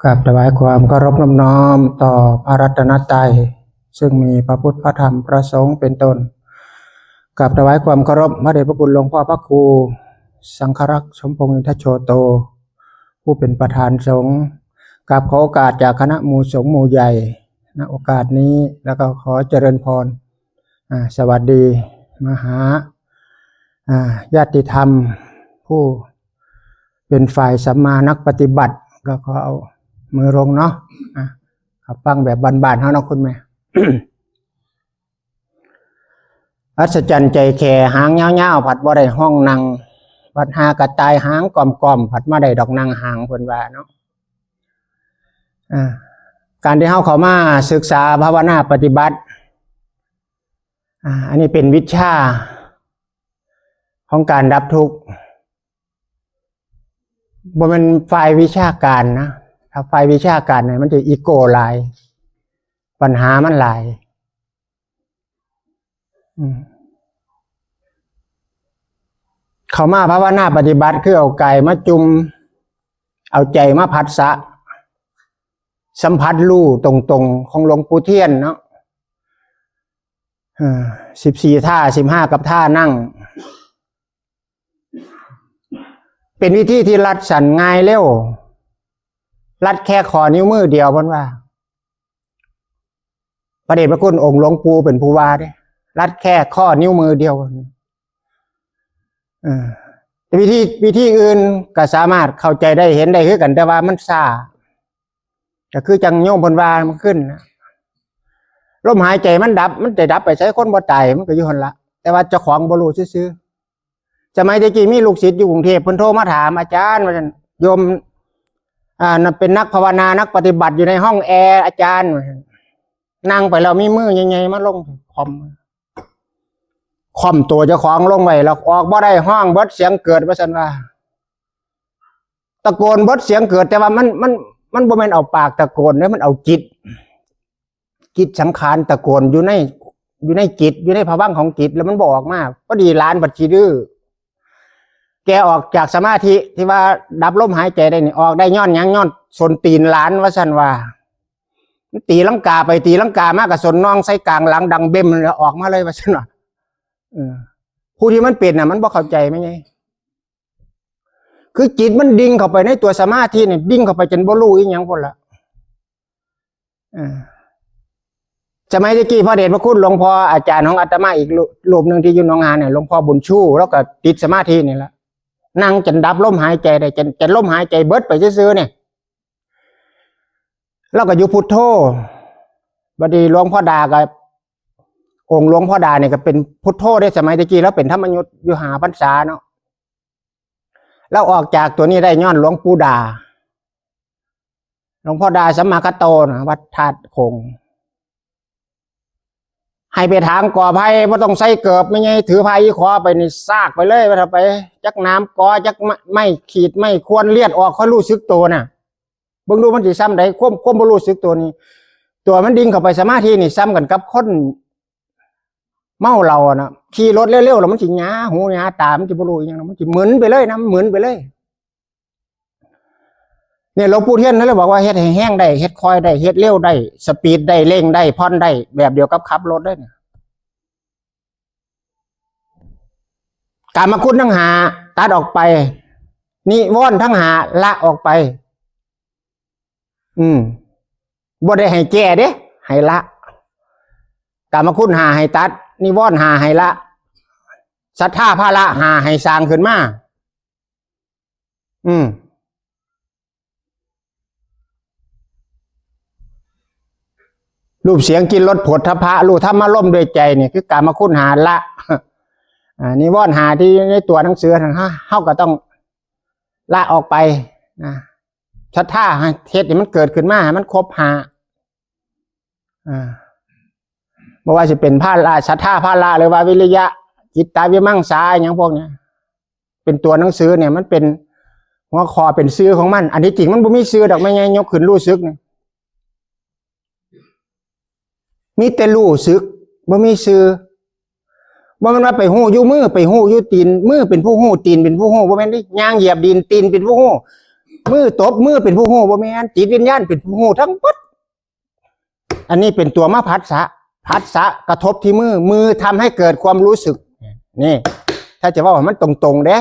กราบถวายความเคารพน้อมต่อพระรัตนตรัยซึ่งมีพระพุทธพระธรรมพระสงฆ์เป็นต้นกราบถวายความเคารพพระเดชพระคุณหลวงพ่อพระครูสังฆรักษ์สมพงษ์อินทโชโตผู้เป็นประธานสงฆ์กราบขอโอกาสจากคณะหมู่สงฆ์หมู่ใหญ่ณโอกาสนี้แล้วก็ขอเจริญพรสวัสดีมหาญาติธรรมผู้เป็นฝ่ายสัมมานักปฏิบัติก็ขอเอามือลงเนาะขับฟังแบบบานๆเขาเนาะคุณแม่ อัศจรรย์ใจแค่หางเงาๆผัดบ่ได้ห้องนั่งผัดหากระต่ายหางกล่อมๆผัดมาได้ดอกนางหางคนว่าเนาะการที่เขามาศึกษาภาวนาปฏิบัติอันนี้เป็นวิชาของการดับทุกข์บ่เป็นฝ่ายวิชาการนะถ้าฝ่ายวิชาการเนี่ยมันจะอีโก้หลายปัญหามันหลายเขามาภาวนาปฏิบัติคือเอากายมาจุมเอาใจมาผัสสะสัมผัสรู้ตรงๆของหลวงปู่เทียนเนาะ14 ท่า 15กับท่านั่งเป็นวิธีที่รัดสั่นง่ายเร็วรัดแค่ขอนิ้วมือเดียวเพราะว่าพระเดชพระคุณองค์หลวงปู่เป็นผู้ว่าเด้รัดแค่ข้อนิ้วมือเดียววิธีอื่นก็สามารถเข้าใจได้เห็นได้คือกันแต่ว่ามันซ่าก็คือจังโยมพนว่ามันขึ้นนะลมหายใจมันดับมันจะดับไปใช้คนบ่ตายมันก็อยู่หั่นละแต่ว่าเจ้าของบ่รู้ซื่อๆสมัยตะกี้มีลูกศิษย์อยู่กรุงเทพเพิ่นโทรมาถามอาจารย์ว่าโยมเป็นนักภาวนานักปฏิบัติอยู่ในห้องแอร์อาจารย์นั่งไปแล้วมีมือยังไงมาลงคอมตัวเจ้าของลงไว้แล้วออกบ่ได้ห้องเบิดเสียงเกิดว่าซั่นว่าตะโกนเบิดเสียงเกิดแต่ว่ามันบ่แม่นเอาปากตะโกนเด้มันเอาจิตสังขารตะโกนอยู่ในจิตอยู่ในภวังค์ของจิตแล้วมันบ่ออกมาพอดีหลานบัดสิดื้อแกออกจากสมาธิที่ว่าดับลมหายใจได้นี่ออกได้ย้อนหยังย้อนสนตีนหลานว่าซั่นว่าตีลังกาไปตีลังกามากับสนน้องใส่กลางหลังดังเบ้มแล้วออกมาเลยว่าซั่นว่าผู้ที่มันเป็นน่ะมันบ่เข้าใจมั้ยไงคือจิตมันดิ่งเข้าไปในตัวสมาธินี่ดิ่งเข้าไปจนบ่รู้อีหยังพุ่นละสมัยตะกี้พระเดชพระคุณหลวงพ่ออาจารย์ของอาตมาอีกรูปนึงที่อยู่หนองหานเนี่ยหลวงพ่อบุญชูแล้วก็ติดสมาธินี่ละนั่งจนดับลมหายใจได้จนลมหายใจเบิดไปซื่อๆเนี่ยแล้วก็อยู่พุทโธบัดนี้หลวงพ่อดากับองค์หลวงพ่อดาเนี่ยก็เป็นพุทโธได้สมัยตะกี้แล้วเป็นธรรมยุทธอยู่หาพรรษาเนาะแล้วออกจากตัวนี้ได้ย้อนหลวงปู่ดาหลวงพ่อดาสัมมาคโตนะวัดธาตุคงให้ไปทางก่อไผ่ไม่ต้องใส่เกิบไม่ไงถือไผ่ขอไปนี่ซากไปเลยไปจักน้ำกอจักไม่ขีดไม่ควรเลียดออกเขารู้สึกตัวน่ะเบิ่งดูมันสิซ้ำใดควบบ่รู้สึกตัวนี้ตัวมันดิ่งเข้าไปสมาธินี่ซ้ำกันกับคนเมาเรานะขี่รถเร็วๆแล้วมันสิหยาหูหยาตามันสิบ่รู้อีหยังมันสิหมุนไปเลยนะหมุนไปเลยเนี่ยหลวงปู่เทียนนั่นเลยบอกว่าเฮ็ดให้แห้งได้เฮ็ดคอยได้เฮ็ดเร็วได้สปีดได้เร่งได้ผ่อนได้แบบเดียวกับขับรถได้เนี่ยกามคุณทั้งหาตัดออกไปนิวรณ์ทั้งหาละออกไปบ่ได้ให้แก้เด้ให้ละกามคุณหาให้ตัดนิวรณ์หาให้ละศรัทธาภาระหาให้สร้างขึ้นมารูปเสียงกินรสผลทพะรู้ธรรมะร่มด้วยใจเนี่ยคือกามคุณหาละนิวรณ์หาที่ในตัวหนังสือเฮาก็ต้องละออกไปนะศรัทธาเทศนี่มันเกิดขึ้นมามันครบหาบ่ว่าจะเป็นภาระศรัทธาภาระหรือว่าวิริยะจิตตวิมังสาอย่างพวกนี้เป็นตัวหนังสือเนี่ยมันเป็นหัวคอเป็นซื้อของมันอันที่จริงมันบ่มีซื้อดอกไม่ไงยกขึ้นรู้สึกเนี่ยมีแต่รู้สึกบ่มีซื้อบ่มันว่าไปหู้อยู่มือไปหู้อยู่ตีนมือเป็นผู้หู้ตีนเป็นผู้หู้บ่แม่นดิย่างเหยียบดินตีนเป็นผู้หู้ มือตบมือเป็นผู้หูบ่แม่นจิตวิญญาณเป็นผู้หูทั้งหมดอันนี้เป็นตัวมาผัสสะกระทบที่มือทำให้เกิดความรู้สึกนี่ถ้าจะว่ามันตรงๆเด้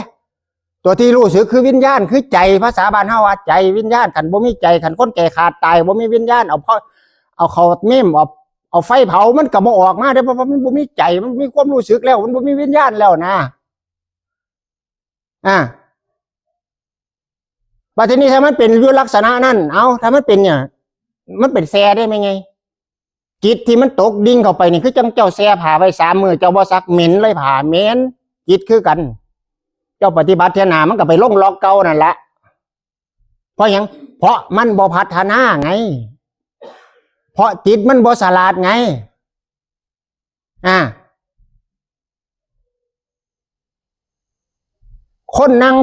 ตัวที่รู้สึกคือวิญญาณคือใจภาษาบ้านเฮาว่าใจวิญญาณขันบ่มีใจขันคนแก่ขาดตายบ่มีวิญญาณเอาเขาเมมเอาไฟเผามันก็บ่ออกมาเด้เพราะมันบ่มีใจมันมีความรู้สึกแล้วมันบ่มีวิญญาณแล้วนะบัดทีนี้ถ้ามันเป็นอยู่ลักษณะนั้นเอาถ้ามันเป็นเนี่ยมันเป็นแซ่ได้ไหมไงจิตที่มันตกดิ่งเข้าไปนี่คือจังเจ้าแซ่ผ่าไว้3 มื้อเจ้าบ่ซักเหม็นเลยผ่าเหม็นจิตคือกันเจ้าปฏิบัติเทนามันก็ไปลงล็อกเก่านั่นแหละเพราะหยังเพราะมันบ่พัฒนาไงเพราะจิตมันบ่ฉลาดไงคนนั่ง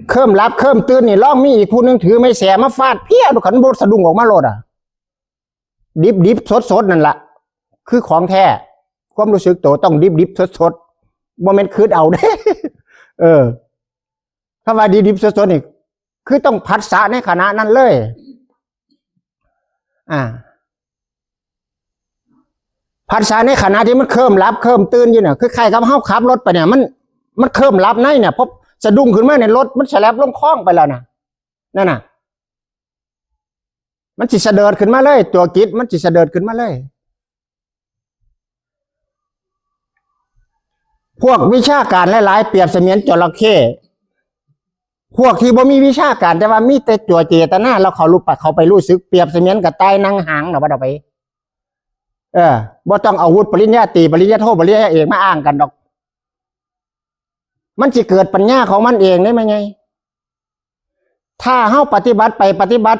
เคลิ้มรับเคลิ้มตื่นนี่ร้องมีอีกผู้นึงถือไม้แสมาฟาดเพี้ยขันบดสะดุ้งออกมาโลดดิบสดนั่นแหละคือของแท้ความรู้สึกโตต้องดิบสดโมเมนต์คืดเอาเด้ถ้าว่าดิบสดนี่คือต้องผัสสะในขณะนั้นเลยผัสสะในขณะที่มันเคลิ้มรับเคลิ้มตื่นอยู่เนี่ยคือใครกับเฮาขับรถไปเนี่ยมันเคลิ้มรับในเนี่ยพบสะดุ้งขึ้นมาในรถมันแฉลบลงคลองไปแล้วนะนั่นน่ะมันจิตเสด็จขึ้นมาเลยตัวจิตมันจิตเสด็จขึ้นมาเลยพวกวิชาการหลายๆเปรียบเสมือนจระเข้พวกที่บ่มีวิชาการแต่ว่ามีแต่ตัวเจตนาแล้วเขาไปรู้สึกเปรียบเสมือนกับตายนั่งหางนะว่าเราไปบ่ต้องเอาอาวุธปริญญาตรีปริญญาโทปริญญาเอกมาอ้างกันดอกมันจะเกิดปัญญาของมันเองได้ไหมไงถ้าเฮาปฏิบัติไ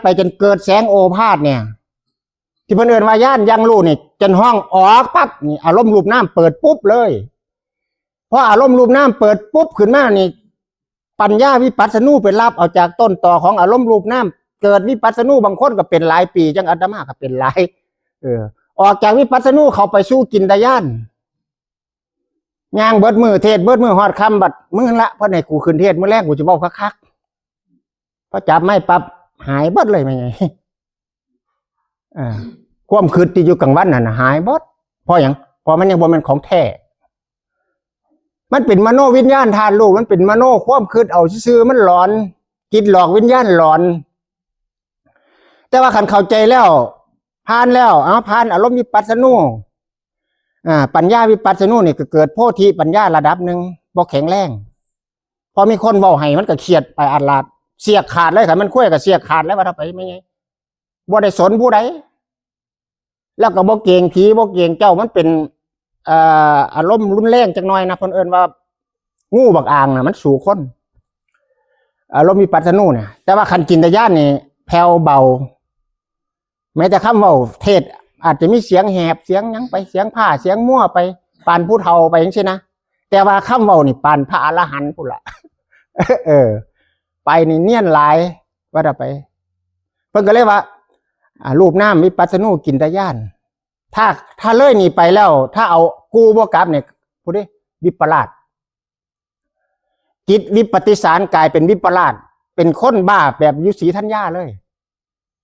ปจนเกิดแสงโอภาสเนี่ยที่เพิ่นเอิ้นว่าญาณยังรู้นี่จนห้องออกปั๊บนี่อารมณ์รูปน้ำเปิดปุ๊บเลยพออารมณ์รูปน้ำเปิดปุ๊บขึ้นมานี่ปัญญาวิปัสสนูเป็นรับเอาจากต้นต่อของอารมณ์รูปน้ำเกิดวิปัสสนูบางคนก็เป็นหลายปีจังอาตมาก็เป็นหลายออกจากวิปัสสนูเขาไปสู่กินตญาณย่างเบิดมือเทศเบิดมือฮอดคำบัดมื้อละเพราะในกูขึ้นเทศมื้อแรกกูจะบอกคักพอจับไม่ปั๊บหายเบิดเลยไม่ไงความคืดที่อยู่กลางวันน่ะหายเบิดเพราะอย่างเพราะมันยังบ่เป็นของแท้มันเป็นมโนวิญญาณทานลูกมันเป็นมโนความคืดเอาซื่อมันหลอนจิตหลอกวิญญาณหลอนแต่ว่าขันเข้าใจแล้วผ่านแล้วผ่านอารมณ์วิปัสสนูปัญญาวิปัสสนูนี่ก็เกิดโพธิปัญญาระดับหนึ่งบ่แข็งแรงพอมีคนเว้าให้มันก็เครียดไปอาลาดเสียขาดเลยค่ะมันคุยกับเสียขาดแล้วว่าถ้าไปไม่ไงบ่ได้สนผู้ใดแล้วก็บ่เก่งผีบ่เก่งเจ้ามันเป็นอารมณ์รุนแรงจังหน่อยนะเพิ่นเอิ้นว่างูบักอ่างน่ะมันสู่คนอารมณ์วิปัสสนูเนี่ยแต่ว่าคันจินตญาณนี่แผ่วเบาแม้แต่คำเว้าเทศอาจจะมีเสียงแหบเสียงยังไปเสียงผ้าเสียงมั่วไปปานผู้เฒ่าไปอย่างเช่นนะแต่ว่าคำเว้านี่ปานพระอรหันต์พุ่นละไปนี่เนียนหลายว่าจะไปเพิ่นก็เลยว่ารูปน้ำวิปัสสนูกินตญาณถ้าเลยนี่ไปแล้วถ้าเอากูบ่กลับเนี่ยพูดดิวิปลาสจิตวิปฏิสารกลายเป็นวิปลาสเป็นคนบ้าแบบยุสีธัญญาเลย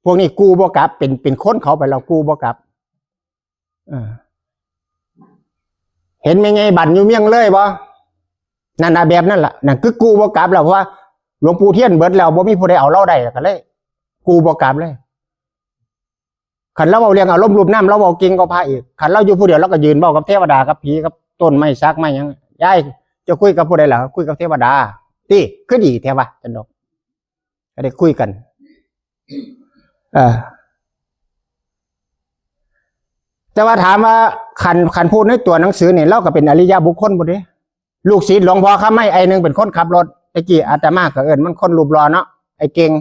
พวกนี้กูบ่กลับเป็นคนเขาไปแล้วกูบ่กลับเห็นไหมไงบั่นอยู่เมียงเลยบ่นั่นน่ะแบบนั่นแหละนั่นคือกูบ่กลับแล้วเพราะว่าหลวงปู่เทียนเบิดแล้วบ่มีผู้ใดเอาเราได้ก็เลยกูบ่กลับเลยขันเราเอาเรียงอารมณ์รูปน้ำเราเอาเก่งก็พาอีกขันเราอยู่ผู้เดียวเราก็ยืนบอกกับเทวดากับผีกับต้นไม้ซักไม้ยังยายจะคุยกับผู้ใดเหรอคุยกับเทวดาที่คือดีเทวะจันดอกก็ได้คุยกันแต่ว่าถามว่าขันพูดในตัวหนังสือเนี่ยเราก็เป็นอริยบุคคลบุตรลูกศิษย์หลวงพ่อข้าไม่ไอหนึ่งเป็นคนขับรถไอ้กี่อาตมาก็เอิญมันคนรูปรอเนาะไอ้เก่ง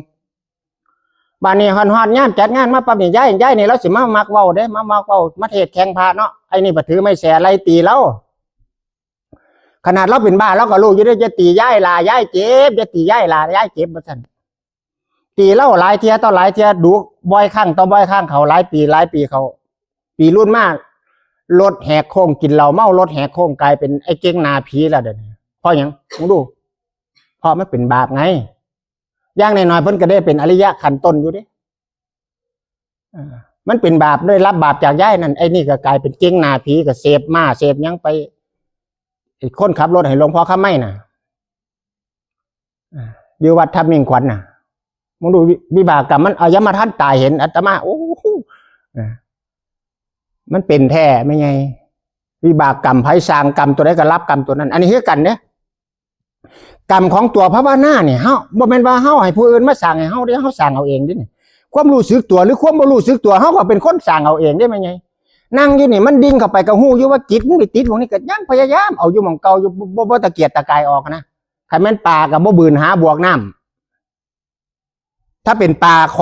บ้านนี้ฮอนงานจัดงานมาปั๊บนี่ย้ายนี่เราสิมามักเว้าเด้มามักเว้ามาเทศแข่งพาเนาะไอ้นี่บ่ถือไม่แสไล่ตีเราขนาดเราเป็นบ้าเราก็รู้อยู่ด้วยจะตีย้ายลาย้ายเจ็บจะตีย้ายลาย้ายเจ็บบ่ซั่นตีเล่าหลายเทียต่อหลายเทียดูบ่อยข้างต่อบ่อยข้างเขาหลายปีเขาปีรุ่นมากรถแหกโค้งกินเหล้าเมารถแหกโค้งกลายเป็นไอ้เก่งนาผีแล้วเดี๋ยวนี้เพราะหยังมึงดูเพราะมันเป็นบาปไง อย่างน้อยๆเพิ่นก็ได้เป็นอริยะขั้นต้นอยู่เด้มันเป็นบาปได้รับบาปจากย่ายนั่นไอ้นี่ก็กลายเป็นเจ้งหน้าผีก็เสพมาเสพยังไปคนขับรถให้หลวงพ่อข้าไม่น่ะอยู่วัดทับมิ่งขวัญน่ะมึงดูวิบากกรรมมันเอายมท่านตายเห็นอาตมาโอ้มันเป็นแท้ไม่ไงวิบากกรรมไผสร้างกรรมตัวใดก็รับกรรมตัวนั้นอันนี้คือกันเนี่ยกรรมของตัวพระวานาเนี่ยเฮาบ่แม่นว่าเฮาให้ผู้อื่นมาสร้างให้เฮาเด้เฮาสร้างเอาเองเด้นี่ความรู้สึกตัวหรือความบ่รู้สึกตัวเฮาก็เป็นคนสร้างเอาเองได้ไหมไงนั่งอยู่นี่มันดิ่งเข้าไปก็ฮู้อยู่ว่าจิตมันไปติดตรงนี้ก็ยังพยายามเอาอยู่หม่องเก่าอยู่บ่ตะเกียกตะกายออกนะคันแม่นปลาก็บ่บืนหาบวกน้ำถ้าเป็นปลาข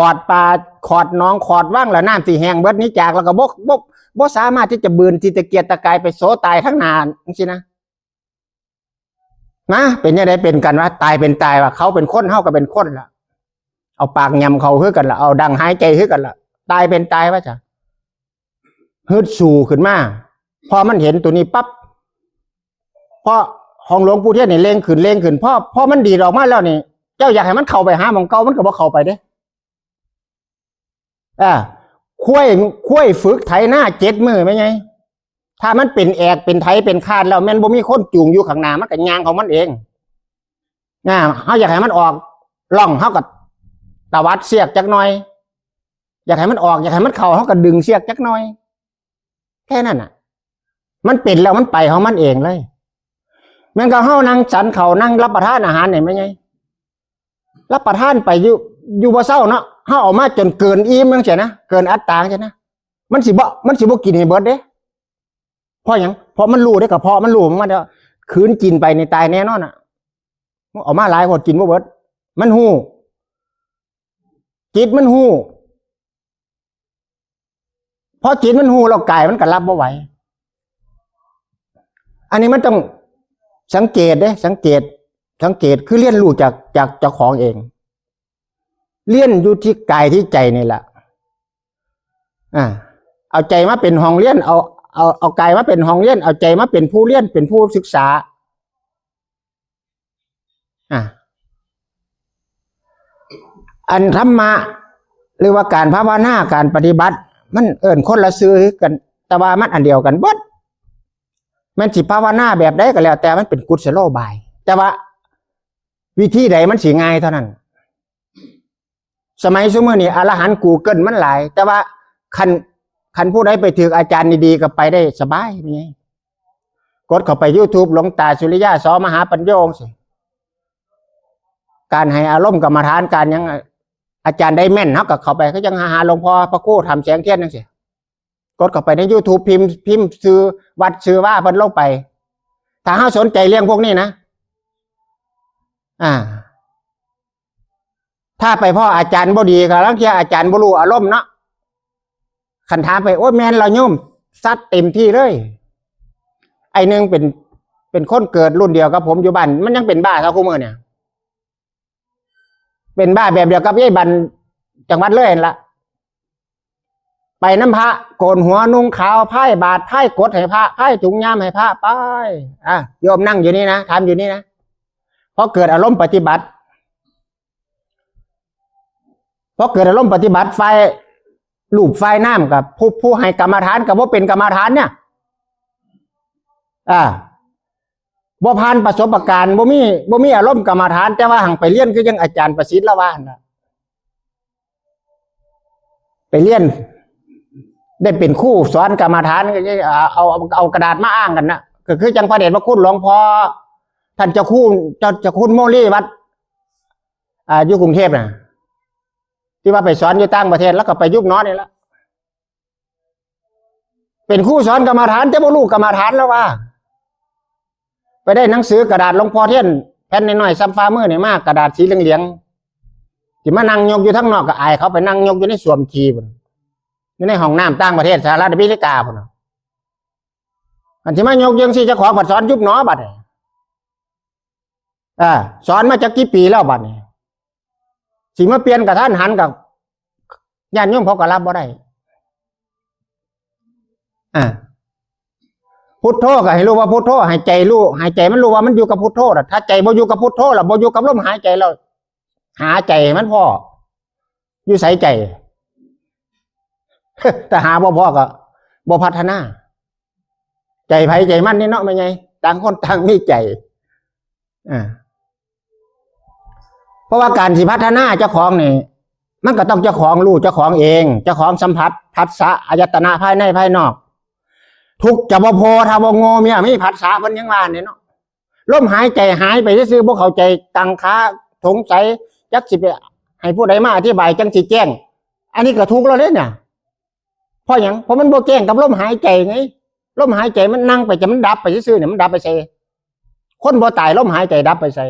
อดน้องขอดว่างแล้วน้ำสิแห้งเบิดนี้จากแล้วก็บ่สามารถที่จะบืนที่ตะเกียกตะกายไปโสตายทั้งนานจังซี่นะเป็นยังไงเป็นกันว่าตายเป็นตายว่าเขาเป็นคนเฮาก็เป็นคนล่ะเอาปากยำเขาคือกันล่ะเอาดังหายใจคือกันล่ะตายเป็นตายว่าจ้ะฮึดสู่ขึ้นมาพอมันเห็นตัวนี้ปั๊บพอของหลวงปู่เทียนนี่เล่งขึ้นพอมันดีออกมาแล้วนี่เจ้าอยากให้มันเข้าไปหาหม่องเก่ามันก็บ่เข้าไปเด้คุ้ยฝึกไถหน้า7 มื้อไหมไงถ้ามันเป็นแอกเป็นไถเป็นคาดแล้วแม่นบ่มีคนจูงอยู่ข้างหน้ามันก็ย่างของมันเองเฮาอยากให้มันออกล่องเฮาก็ตวัดเสียกจักหน่อยอยากให้มันออกอยากให้มันเข้าเฮาก็ดึงเสียกจักหน่อยแค่นั้นน่ะมันเป็นแล้วมันไปของมันเองเลยแม่นก็เฮานั่งฉันเขานั่งรับประทานอาหารนี่ไหมไงรับประทานไปอยู่บ่เศร้าเนาะเฮาออกมาจนเกินอิ่มจังซี่นะเกินอัตราจังซี่นะมันสิบ่กินให้เบิดเด้เพราะหยังเพราะมันรู้ได้กระเพาะมันรู้ของมันเด้อคืนกินไปในตายแน่นอนอ่ะออกมาหลายคนกินบ่เบิดมันฮู้จิตมันฮู้พอจิตมันฮู้แล้วกายมันก็รับบ่ไหวอันนี้มันต้องสังเกตเด้สังเกตคือเรียนรู้จากเจ้าของเองเรียนอยู่ที่กายที่ใจนี่แหละเอาใจมาเป็นห้องเรียนเอากายมาเป็นห้องเรียนเอาใจมาเป็นผู้เรียนเป็นผู้ศึกษาอันธรรมะหรือว่าการภาวนาการปฏิบัติมันเอิ่นคนละซื้อกันแต่ว่ามันอันเดียวกันเบิดมันสิภาวนาแบบใดก็แล้วแต่มันเป็นกุศโลบายแต่ว่าวิธีใดมันสิง่ายเท่านั้นสมัยสมัยนี้อรหันต์กูเกิลมันหลายแต่ว่าคันผู้ใดไปถึงอาจารย์ดีๆก็ไปได้สบายไงกดเข้าไป YouTube หลวงตาสุริยะสมหาปัญโยสิการให้อารมณ์กรรมฐานการยังอาจารย์ได้แม่นเฮาก็เข้าไปก็ยังหาหลวงพ่อพระครูทำแสงเทียนจังซี่กดเข้าไปใน YouTube พิมพ์ชื่อวัดชื่อว่าเพิ่นลงไปถ้าเฮาสนใจเรื่องพวกนี้นะถ้าไปพ่ออาจารย์บ่ดีก็ลังเที่ยอาจารย์บ่รู้อารมณ์เนาะคันถามไปโอ้แม่นเราโยมซัดเต็มที่เลยไอ้นึงเป็นคนเกิดรุ่นเดียวกับผมอยู่บ้านมันยังเป็นบ้าเท่าคู่มือเนี่ยเป็นบ้าแบบเดียวกับยายบันจังหวัดเลยละไปน้ำพระโกนหัวนุ่งขาวไพ่บาทไพ่กดให้พระไพ่ถุงย่ามให้พระไปโยมนั่งอยู่นี่นะทำอยู่นี่นะเพราะเกิดอารมณ์ปฏิบัติไฟลูกไฟน้ำกับผู้ให้กรรมฐานกับว่าเป็นกรรมฐานเนี่ยบ่ผ่านประสบการณ์บ่มีอารมณ์กรรมฐานแต่ว่าหังไปเรียนก็ยังอาจารย์ประสิทธิ์ละว่านะไปเรียนได้เป็นครูสอนกรรมฐานก็เอากระดาษมาอ้างกันนะก็คือจังพระเดชพระคุณหลวงพ่อท่านเจ้าคุณโมลี่วัดอยู่กรุงเทพนะที่ว่าไปสอนอยู่ต่างประเทศแล้วก็ไปยุบน้อยนี่ละเป็นครูสอนกรรมฐานแต่บ่รู้กรรมฐานแล้วว่าไปได้หนังสือกระดาษหลวงพ่อเทียนแผ่นน้อยๆซ้ำฟ้ามือนี่มากกระดาษสีเหลืองๆที่มานั่งยกอยู่ทั้งนอกก็อายเขาไปนั่งยกอยู่ในสวมทีบอยู่ในห้องน้ำต่างประเทศสหรัฐอเมริกาพุ่นอันที่มายกยังสิจะขอผัดสอนยุบหนอบัดสอนมาจากกี่ปีแล้วบัดนี้สิมาเปลี่ยนกับท่านหันกับญาติโยมเขาก็รับบ่ได้พุทโธก็ให้รู้ว่าพุทโธให้ใจรู้ให้ใจมันรู้ว่ามันอยู่กับพุทโธถ้าใจบ่อยู่กับพุทโธล่ะบ่อยู่กับลมหายใจแล้ว หาใจมันพ่ออยู่ใส่ใจ แต่หาบ่พ่อก็บ่พัฒนาใจไผใจมันนี่เนาะไม่ไงต่างคนต่างมีใจเพราะว่าการสิพัฒนาเจ้าของนี่มันก็ต้องเจ้าของรู้เจ้าของเองเจ้าของสัมผัสผัสสะอายตนะภายในภายนอกทุกจะบ่พอถ้าบ่โง่เมียมีผัสสะมันยังว่าเนี่ยเนาะลมหายใจหายไปซื่อๆบ่เข้าใจตังค้าสงสัยจักสิไปให้ผู้ใดมาอธิบายจังสิแจ้งอันนี้ก็ทุกข์แล้วเนี่ยเพราะหยังเพราะมันบ่แจ้งกับลมหายใจไงลมหายใจมันนั่งไปจะมันดับไปซื่อๆเนี่ยมันดับไปใส่คนบ่ตายลมหายใจดับไปใส่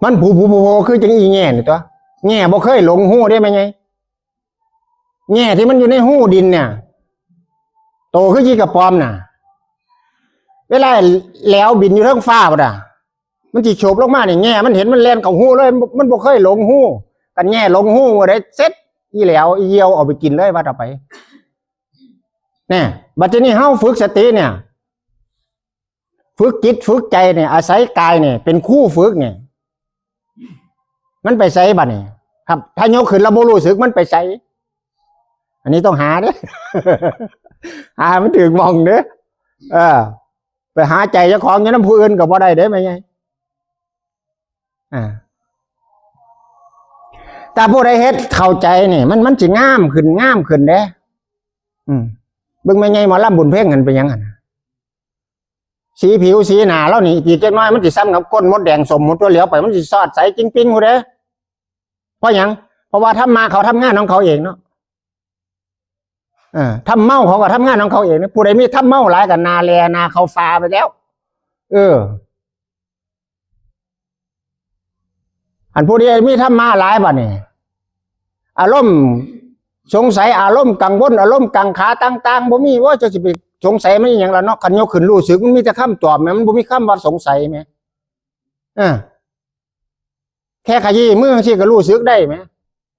มันผูคือจังอีแง่นี่ตัวแง่บ่เคยหลงหู้ได้ไหมไงแง่ที่มันอยู่ในหู้ดินเนี่ยโตคือยี่กระปอมน่ะเวลาแล้วบินอยู่เรื่องฟ้าป่ะมันจีโฉบลงมาเนี่ยแง่มันเห็นมันแล่นเข้าหู้เลยมันบ่เคยหลงหู้กันแง่หลงหู้ได้เซ็ตอีแล้วอีเยี่ยวเอาไปกินเลยว่าต่อไปเนี่ยบัดนี้เฮาฝึกสติเนี่ยฝึกจิตฝึกใจเนี่ยอาศัยกายเนี่ยเป็นคู่ฝึกเนี่ยมันไปใส่บัดเนี่ยครับถ้ายกขึ้นเราบ่รู้สึกมันไปใส่อันนี้ต้องหาเด้ หามันถึงมองเด้ไปหาใจเจ้าของอย่างนั้นผู้อื่นก็บ่ได้เด้ไหมไงแต่ผู้ใดเฮ็ดเข้าใจนี่มันสิงามขึ้นเด้เบิ่งไม่ไงหมอลำบุญเพ่งกันไปยังไงสีผิวสีหน้าแล้วนี่อีกจักน้อยมันสิซ้ำกับก้นมดแดงสมมติตัวเหลียวไปมันสิซอดใสจริงๆหูเด้เพราะหยังเพราะว่าทำมาเขาทำงานของเขาเองเนาะทำเมาเขาก็ทำงานของเขาเองนะผู้ใดมีทำเมาหลายกันนาแลนาเขาฟาไปแล้วอันผู้ใดมีทำมาหลายบัดนี่อารมณ์สงสัยอารมณ์กังวลอารมณ์กังขาต่างๆบ่มีว่าจะสิไปสงสัยมันอย่างละเนาะคันยกขึ้นรู้สึกมันมีแต่คำตอบแม่มันบ่มีคำว่าสงสัยไหมแค่ขยี้มือสิก็รู้สึกได้ไหม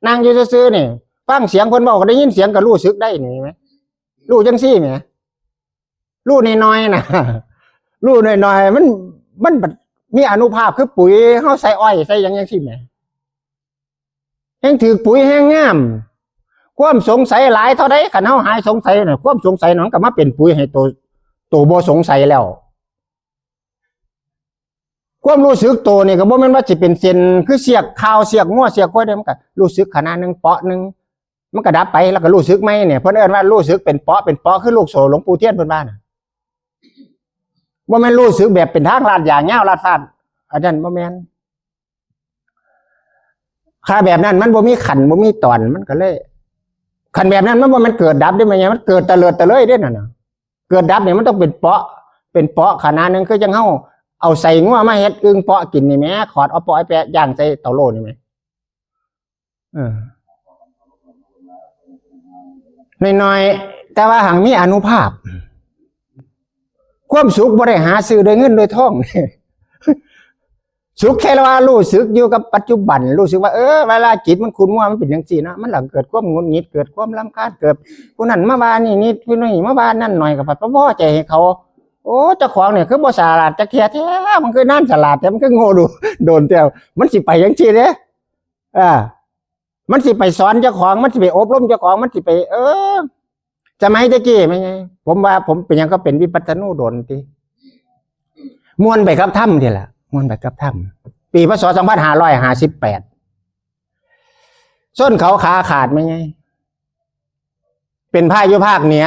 นั่งอยู่ซื่อๆนี่ฟังเสียงคนบอกก็ได้ยินเสียงก็รู้สึกได้นี่ไหมรู้จังซี่ไหมรู้น้อยๆนะรู้น้อยๆมันมีอานุภาพคือปุ๋ยเฮาใส่อ้อยใส่ยังซี่ไหมแห้งถือปุ๋ยแห้งงามความสงสัยหลายเท่าใดคันเฮาหายสงสัยน่ะความสงสัยนั้นก็มาเป็นปุ๋ยให้ตัวบ่สงสัยแล้วความรู้สึกตัวนี่ก็บ่แม่นว่าสิเป็นเส้นคือเสียกข้าวเสียกงัวเสียกก้อยได้มันก็รู้สึกขนาดนึงเปาะนึงมันก็ดับไปแล้วก็รู้สึกไหมเนี่ยเพิ่นเอิ้นว่ารู้สึกเป็นเปาะคือลูกโซ่หลวงปู่เทียนเพิ่นว่าน่ะบ่แม่นรู้สึกแบบเป็นทางลาดยางยาวลาดฟาดอาจารย์บ่แม่นถ้าแบบนั้นมันบ่มีขันบ่มีตอนมันก็เลยขันแบบนั้นมันบ่มันเกิดดับได้มั้ยมันเกิดตะเลิดตะเลยเด้นั่นน่ะเกิดดับเนี่ยมันต้องเป็นเปาะขนาดนึงคือจังเฮาเอาใส่งัวมาเฮ็ดอึ่งเปาะกินนี่แหมขอดเอาปอยแปะย่างใส่เตาโลนี่แหมน้อยๆแต่ว่าหังมีอานุภาพความสุขบ่ได้หาซื้อด้วยเงินด้วยทองสุขแค่ว่ารู้สึกอยู่กับปัจจุบันรู้สึกว่าเวลาจิตมันขุ่นมัวมันเป็นจังซี่นะมันหลังเกิดความหงุดหงิดเกิดความรำคาญเกิดผู้นั้นมาว่านี่ผู้นี้มาว่านั่นหน่อยก็บ่พอใจให้เขาโอ้เจ้าของเนี่ยคือบ่ฉลาดจักเที่ยแท้มันคือนั่นฉลาดแต่มันคือโง่ดูโดนแต่มันสิไปจังซี่เด้มันสิไปสอนเจ้าของมันสิไปอบรมเจ้าของมันสิไปจะไม่ตะกี้มั้ยไงผมว่าผมเป็นหยังก็เป็นวิปัสสนูโดนติม่วนไปกับถ้ำทีละม่วนไปกับถ้ำปีพศ2558ส้นเขาขาขาดมั้ยไงเป็นพายุภาคเหนือ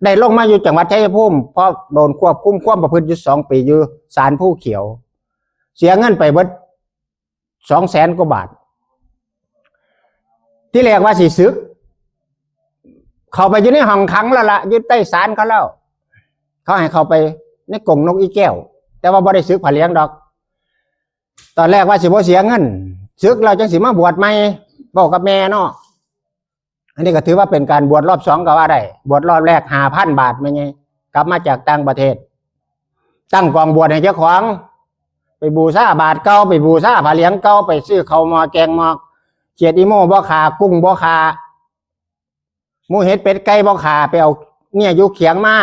ได้ลงมาอยู่จังหวัดชัยภูมิเพราะโดนควบคุมความประพฤติอยู่2 ปีอยู่ศาลผู้เขียวเสียเงินไปเบิด200,000 กว่าบาทที่แรกว่าสิสึกเข้าไปอยู่ในห้องขังแล้วล่ะอยู่ใต้ศาลเขาแล้วเขาให้เข้าไปในกรงนกอีแก้วแต่ว่าบ่ได้สึกผ่าเลี้ยงดอกตอนแรกว่าสิบ่เสียเงินสึกเราจังสิมาบวชใหม่บอกกับแม่เนาะอันนี้ก็ถือว่าเป็นการบวชรอบ2ก็ว่าได้บวชรอบแรก 5,000 บาทมั้ยไงกลับมาจากต่างประเทศตั้งกองบวชให้เจ้าของไปบูชาบาทเก่าไปบูชาผ่าเลี้ยงเก่าไปซื้อข้าวหม้อแกงหม้อเขียดอีโม่บ่ขากุ้งบ่ขาหมูเห็ดเป็ดไก่บ่ขาไปเอาเนี่ยอยู่เขียงมา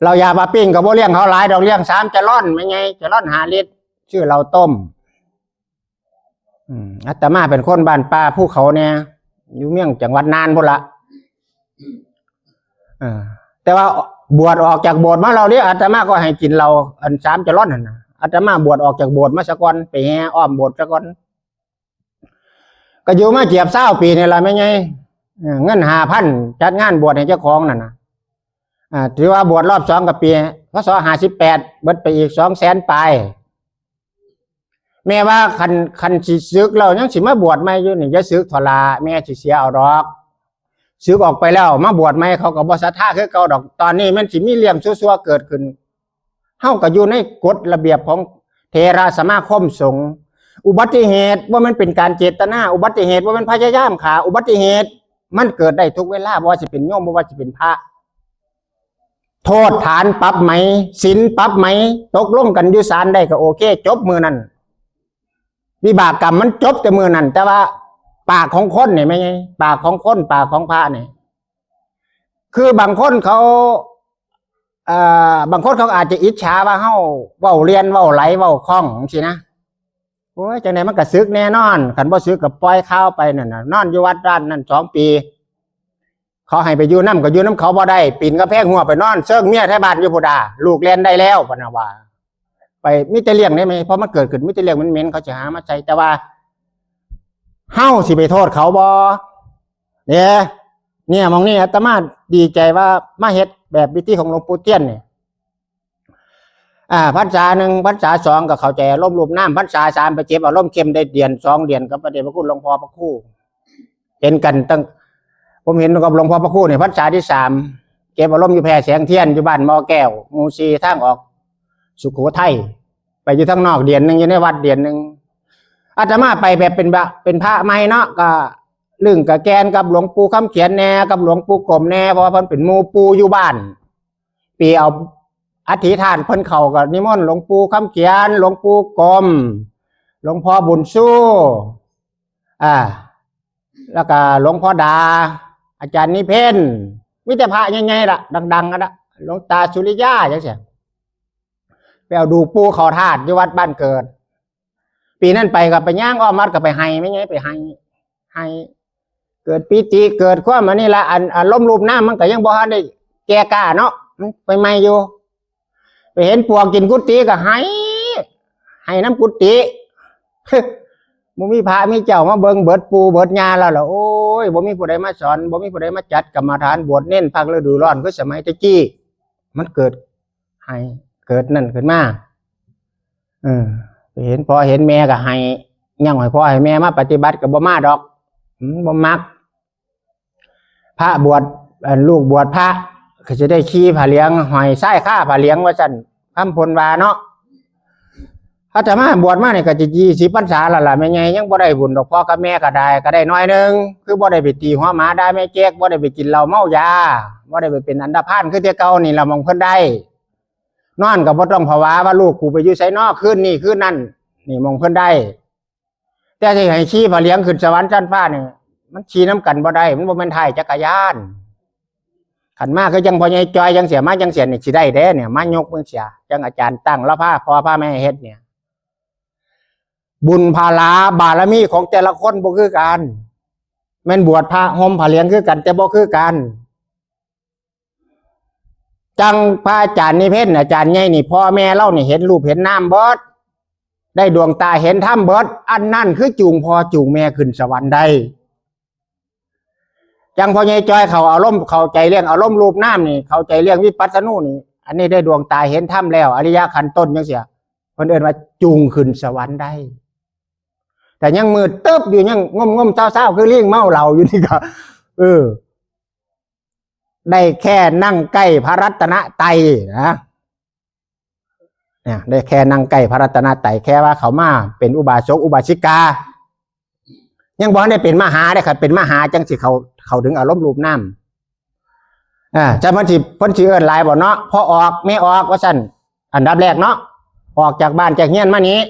เรายาปลาปิ้งกับโบเลี้ยงเขาหลายดอกเลี้ยง3จะร่อนไม่ไงจะร่อน5 ลิตรชื่อเราต้มอาตมาเป็นคนบ้านป่าภูเขาเนี่ยอยู่เมืองจังหวัดน่านพุ่นละแต่ว่าบวชออกจากโบสถ์มาเราเนี่ยอาตมาก็ให้กินเราอัน3จะร่อนนั่นนะอาตมาบวชออกจากโบสถ์มาสักวันไปแห่อ้อมโบสถ์สักวันก็อยู่มาเจียบ20 ปีนี่แหละไม่ไงเงิน5,000จัดงานบวชให้เจ้าของนั่นนะถือว่าบวชรอบ2กับปีพศ58เบิดไปอีก200,000ไปแม่ว่าคันสิซึกเรายังสิมาบวชไม่อยู่นี่จะซึกทลาแม่สิเสียเอาดอกซึกออกไปแล้วมาบวชไม่เขาก็บ่ศรัทธาคือเก่าดอกตอนนี้มันสิมีเรื่องซั่วๆเกิดขึ้นเฮาก็อยู่ในกฎระเบียบของเทระสมาคมสงฆ์อุบัติเหตุว่ามันเป็นการเจตนาอุบัติเหตุว่ามันพยายามฆ่าอุบัติเหตุมันเกิดได้ทุกเวลาบ่ว่าสิเป็นโยมบ่ว่าสิเป็นพระโทษฐานปรับไหมศีลปรับไหมตกลงกันอยู่ศาลได้ก็โอเคจบมือนั้นวิบากกรรมมันจบแต่มือนั้นแต่ว่าปากของคนเนี่ยไม่ไงปากของคนปากของพระเนี่ยคือบางคนเขาบางคนเขาอาจจะอิจฉาว่าเฮาเว้าเรียนเว้าไหลเว้าคล่องสินะโอ้ยจังไหนมันก็ซึกแน่นอนคันบ่ซึกก็ปล่อยข้าวไปนั่นน่ะนอนอยู่วัดด้านนั่น2 ปีเขาให้ไปอยู่น้ำก็อยู่น้ำเขาบ่ได้ปีนกระแพงหัวไปนอนเชิงเมียแท้บ้านอยู่พุดาลูกเรียนได้แล้วปนว่าไปมิจะเลี้ยงได้ไหมเพราะมันเกิดขึ้นมิจะเลี้ยงมันเหม็นเขาจะหามาใช้แต่ว่าเฮาสิไปโทษเขาบ่เนี่ยมองนี่อาตมาดีใจว่ามาเฮ็ดแบบวิธีของหลวงปู่เตี้ยนเนี่ยพรรษา1พรรษา2ก็เข้าใจอารมณ์รูปน้ำพรรษา3ไปเจ็บอารมณ์เข้มได้เดือน2 เดือนกับพระเดชพระคุณหลวงพ่อพระครูเห็นกันตั้งผมเห็นกับหลวงพ่อพระครูเนี่ยพรรษาที่3เก็บอารมณ์อยู่แพร่แสงเทียนอยู่บ้านมอแก้วหมู่4ทางออกสุโขทัยไปอยู่ทางนอกเดือน1อยู่ในวัดเดือน1อาตมาไปแบบเป็นพระใหม่เนาะก็ลึงกับแกนกับหลวงปู่คำเขียนแน่กับหลวงปู่กรมแน่เพราะว่าเพิ่นเป็นหมู่ปู่อยู่บ้านปีเอาอธิษฐานเพิ่นเข้ากับนิมนต์หลวงปู่คำเขียนหลวงปู่กรมหลวงพ่อบุญสู้แล้วก็หลวงพ่อดาอาจารย์นิเพนมิตรพระยังไงล่ะดังๆกันละหลวงตาสุริยาจังซี่ไปเอาดูปูเขาธาตุที่วัดบ้านเกิดปีนั้นไปกับไปย่างอ้อมวัดกับไปไห้ไม่ไงไปไห้เกิดปีติเกิดความอันนี้ละอันล้มรูปน้ำมันก็ยังบ่ทันได้แก่กล้าเนาะไปไม่อยู่ไปเห็นปวกกินกุฏิก็ให้น้ำกุฏิบ่มีพระมีเจ้ามาเบิ่งเบิดปูเบิดญาแล้วล่ะโอ้ยบ่มีผู้ใดมาสอนบ่มีผู้ใดมาจัดกรรมฐานบวชเน้นภาคฤดูร้อนคือสมัยตะกี้มันเกิดให้เกิดนั่นขึ้นมาไปเห็นพ่อเห็นแม่ก็ให้ยังให้พ่อให้แม่มาปฏิบัติก็บ่มาดอกบ่มักพระบวชลูกบวชพระก็จะได้ขี้ผ้าเหลืองหอยไส้ข้าผ้าเหลืองว่าซั่นคำพลว่าเนาะอาตมาบวชมาเนี่ยก็จะ20 พรรษาแล้วล่ะแม่ไงยังบ่ได้บุญดอกพ่อกับแม่ก็ได้น้อยนึงคือบ่ได้ไปตีหัวหมาได้แม่แจ๊กบ่ได้ไปกินเหล้าเมายาบ่ได้ไปเป็นอันธพาลคือแต่เก่านี่ล่ะมองเพิ่นได้นอนก็บ่ต้องภาวะว่าลูกกูไปอยู่ไสนอกคืนนี้คืนนั้นนี่มองเพิ่นได้แต่ที่ให้ชี้ผ้าเหลืองขึ้นสวรรค์ชั้นฟ้านี่มันชี้น้ำกันบ่ได้มันบ่แม่นถ่ายจักรยานขันมาคือจังพ่อใหญ่จอยจังเสียมาจังเสียนี่สิได้เด้เนี่ยมายกมือเสียจังอาจารย์ตั้งแล้วพาพ่อพาแม่เฮ็ดเนี่ยบุญภาลาบารมีของแต่ละคนบ่คือกันแม่นบวชพระห่มผ้าเหลืองคือกันแต่บ่คือกันจังพระอาจารย์นิเพชรอาจารย์ใหญ่นี่พ่อแม่เล่านี่เห็นรูปเห็นน้ำเบิดได้ดวงตาเห็นถ้ำเบิดอันนั่นคือจูงพ่อจูงแม่ขึ้นสวรรค์ได้จังพ่อใหญ่จอยเขาอารมณ์เข้าใจเรื่องอารมณ์รูปน้ำนี่เข้าใจเรื่องวิปัสสนูนี่อันนี้ได้ดวงตาเห็นถ้ำแล้วอริยขันธ์ต้นจังเสียคนเอื่นว่าจูงขึ้นสวรรค์ได้แต่ยังมืดตึ๊บอยู่ยังงมเศร้าคือเลี้ยงเมาเหล่าอยู่นี่ก็ได้แค่นั่งใกล้พระรัตนตรัยนะเนี่ยได้แค่นั่งใกล้พระรัตนตรัยแค่ว่าเขามาเป็นอุบาสกอุบาสิกายังบอกได้เป็นมหาได้ครับเป็นมหาจังสิเขาถึงอารมณ์รูปน้ำจะมันสิพ้นสิเอิ้นหลายบ่เนาะพอออกไม่ออกว่าสั่นอันดับแรกเนาะออกจากบ้านจากเฮียนมานี้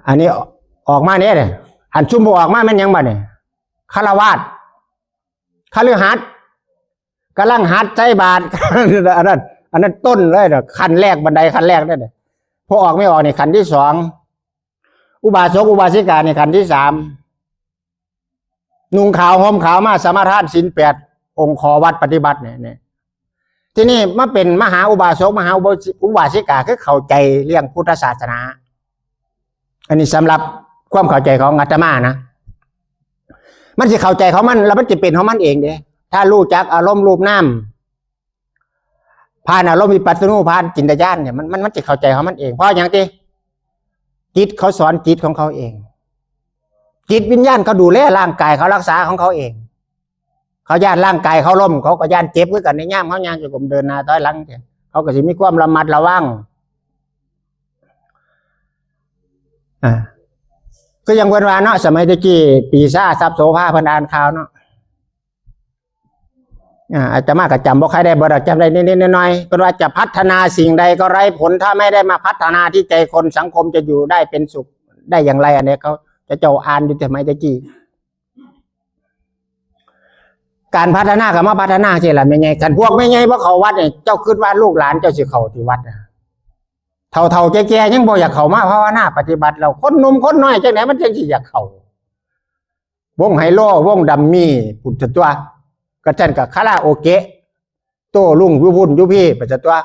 อันนี้ออกมาเนี่ยอันชุมบออกมามันยังบ่เนี่ยฆราวาสคฤหัสถ์ กำลังหัดใจบาท อันนั้นต้นเลยเด้อขั้นแรกบันไดขั้นแรกได้เด้อพอออกไม่ออกเนี่ยขั้นที่สองอุบาสกอุบาสิกาเนี่ยขั้นที่สามนุ่งขาวห่มขาวมาสมาทานศีล8องค์ขอวัดปฏิบัติเนี่ยที่นี่มาเป็นมหาอุบาสกมหาอุบาสิกาคือเข้าใจเรื่องพุทธศาสนาอันนี้สำหรับความเข้าใจของอาตมานะมันจะเข้าใจของมันแล้วมันจะเป็นของมันเองเด้ถ้ารู้จักอารมณ์รูปน้ำผ่านอารมณ์วิปัสสนูผ่านจินตญาณเนี่ยมันจะเข้าใจของมันเองเพราะอย่างที่จิตเขาสอนจิตของเขาเองจิตวิญญาณเขาดูแลร่างกายเขารักษาของเขาเองเขาย่านร่างกายเขาล้มเขาก็ย่านเจ็บด้วยกันในย่ามเขาย่างจะกลมเดินหน้าต้อยหลังเขาก็สิมีความระมัดระวังก็ยังเวลาเนาะสมัยตะกี้ปีซ่าทรัพย์โสภาพันอ่านข่าวเนาะอาจจะมากกับจำบ่ใครได้บ่ได้จำได้นิดๆหน่อยๆก็ว่าจะพัฒนาสิ่งใดก็ไร้ผลถ้าไม่ได้มาพัฒนาที่ใจคนสังคมจะอยู่ได้เป็นสุขได้อย่างไรอันนี้เขาจะเจ้าอ่านอยู่สมัยตะกี้การพัฒนากับมาพัฒนาใช่หรือไม่ไงกันพวกไม่ไงเพราะเขาวัดเนี่ยเจ้าคิดว่าลูกหลานเจ้าสิเขาที่วัดเท่าแก่ๆยังบ่อยากเขามาภาวนาปฏิบัติเราคนหนุ่มคนน้อยจังไหนมันจังสิอยากเขาวงไฮโลวงดัมมี่ปุถุตัวกระจันกับคาราโอเกะโต้ลุงยุบุญยุพี่ปัจจุตัว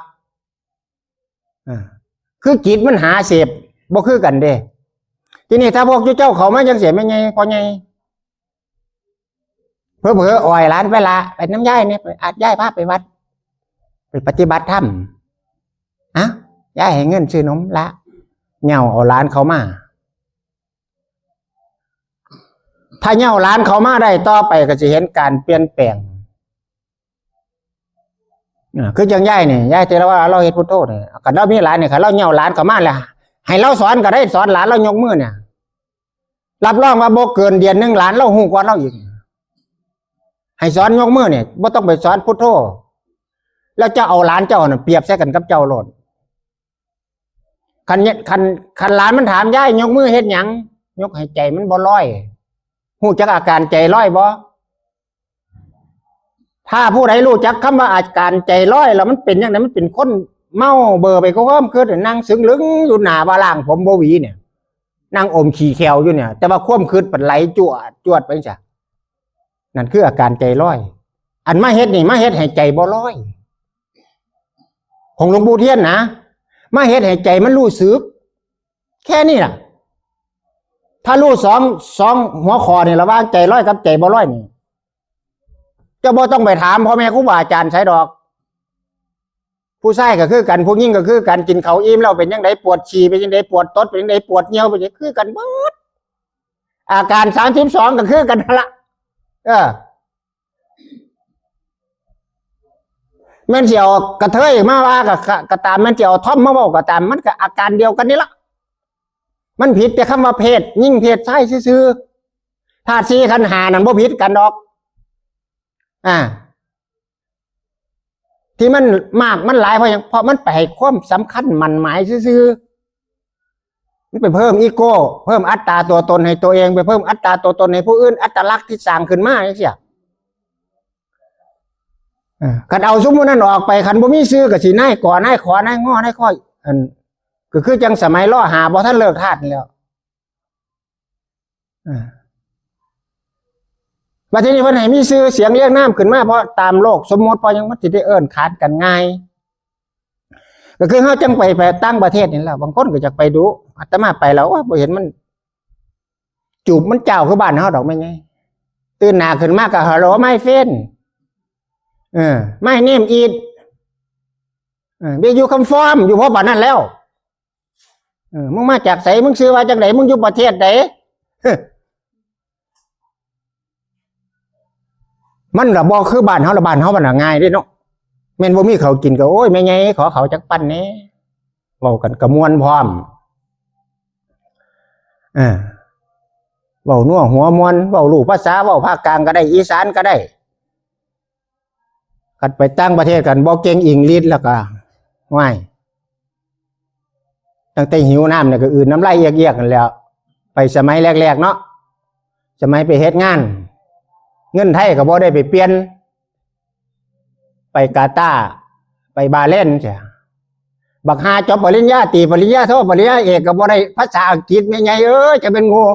คือจิตมันหาเสพบ่คือกันเด้ทีนี้ถ้าพวกเจ้าเขาไม่ยังเสียไม่ไงพอไงเพื่ออ่อยร้านเวลาไปน้ำย่ายเนี่ยอาจย่ายพาไปวัดไปปฏิบัติธรรมย่ายให้เงินซื้อนมละเงาเอาร้านเขามาถ้าเงาร้านเขามาได้ต่อไปก็จะเห็นการเปลี่ยนแปลงคืออย่างย่ายเนี่ยย่ายเจรว่าเราเห็นพุทโธเนี่ยกันเรามีหลานเนี่ยเราเงาร้านเขามาแล้วให้เราสอนก็ได้สอนหลานเรายกมือเนี่ยรับรองว่าโบเกินเดือนนึงหลานเราหูกว่าเราอีกให้สอนยกมือเนี่ยบ่ต้องไปสอนพุทโธแล้วจะเอาหลานเจ้าเนี่ยเปรียบใส่กันกับเจ้าโลดคันหลานมันถามย่ายยกมือเฮ็ดหยังยกให้ใจมันบ่ลอยหูจักอาการใจลอยบ่ถ้าผู้ใดรู้จักคำว่าอาการใจลอยแล้วมันเป็นยังไงมันเป็นคนเมาเบอร์ไปก็ว่ามันคือนั่งซึ้งลึงอยู่หน้าบาล่างผมบ่หวีเนี่ยนั่งอมขี้แขวอยู่เนี่ยแต่ว่าความคืดเป็นไหลจวดไปจ้ะนั่นคืออาการใจลอยอันมาเฮ็ดนี่มาเฮ็ดให้ใจบ่ลอยของหลวงปู่เทียนนะมาเฮ็ดให้ใจมันรู้สึกแค่นี้ล่ะถ้ารู้สองหัวคอเนี่ยระหว่างใจลอยกับใจบ่ลอยนี่จะบ่ต้องไปถามพ่อแม่ครูบาอาจารย์ใช้ดอกผู้ชายก็คือกันผู้หญิงก็คือกันกินข้าวอิ่มแล้วเป็นยังไงปวดฉี่เป็นยังไงปวดตดเป็นยังไงปวดเหี่ยวเป็นยังไงคือกันหมดอาการ32ก็คือกันละแม่นเสียวกระเทยมาว่ากับตามแม่นเสียวท่อมมาบอกกับตามมันก็อาการเดียวกันนี่ละมันผิดแต่คำว่าเพศยิ่งเพศใช่ซื่อธาตุ4ขันธ์5นั่นบ่ผิดกันดอกที่มันมากมันหลายเพราะมันไปให้ความสำคัญมันหมายซื่อมันไปเพิ่มอีโก้เพิ่มอัตตาตัวตนให้ตัวเองไปเพิ่มอัตตาตัวตนให้ผู้อื่นอัตลักษณ์ที่สร้างขึ้นมาอย่างเงี้ยคันเอาสมมุตินั้นออกไปคันบ่มีซื้อกับสีนายก่อนายขอนายง้อนายข้อก็คือจังสมัยล่อหาบ่ท่านเลิกทาสนี่แล้วว่าที่นี่เพิ่นให้มีชื่อเสียงเรียกน้ำขึ้นมาเพราะตามโลกสมมติพอยังมันสิได้เอิ้นขาดกันง่ายก็คือเฮาจังไปตั้งประเทศนี่แหละบางคนก็อยากไปดูอาตมาไปแล้วว่าบ่เห็นมันจูบมันเจ้าคือบ้านเฮาดอกไม่ไงตื่นหน้าขึ้นมาก็ฮัลโหลไม่เฟนไม่เนมอีดเบียอยู่คำฟอร์มอยู่เพราะบ้านนั้นแล้วมึงมาจากไสมึงชื่อว่าจังไดมึงอยู่ประเทศใดมันระบอกคือบ้านเฮาละบ้านเฮามันง่ายเด้เนาะแม่นบ่มีเขากินก็โอ้ยแม่ไงขอเขาจักปั้นแหน่เว้ากันกระมวลพร้อมเว้านัวหัวมวนเว้ารู้ภาษาเว้าภาคกลางก็ได้อีสานก็ได้กันไปตั้งประเทศกันบ่เก่งอังกฤษแล้วก็ว่ายตั้งแต่หิวน้ำเนี่ยก็อื่นน้ำลายเอียกๆกันแล้วไปสมัยแรกๆเนาะสมัยไปเฮ็ดงานเงินไทยก็บ่ได้ไปเปลี่ยน ไปกาตาร์ไปบาเลนจ้ะบักฮาจบปริญญาตรีปริญญาโทปริญญาเอกกับอะไรภาษาอังกฤษไม่ไงจะเป็นโง่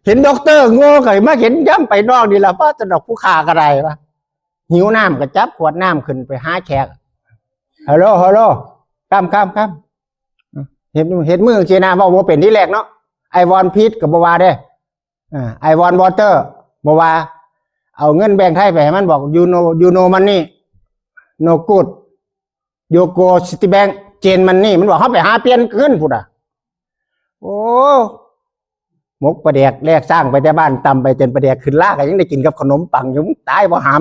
เห็นด็อกเตอร์โง่ก็มาเห็นย่ำไปนอกนี่แหละป้าจะดอกผู้ขาก็ได้ปะหิวน้ำก็จับขวดน้ำขึ้นไปหาแขกฮัลโหลข้ามเห็นมือเชนาบอกว่าเป็นที่แรกเนาะไอวอนพีทกับบวาเด้ไอวอนวอเตอร์บวาเอาเงินแบงค์ไทยไปให้มันบอกยูโนมันนี่โนกูดโยโกซิตี้แบงค์เจนมันนี่มันบอกเขาไปหาเปลี่ยนเงินพูดโอ้มกประเดกแลกสร้างไปแต่บ้านตำไปจนประเดกขึ้นลากยังได้กินกับขนมปังอยู่ตายเพราะหาม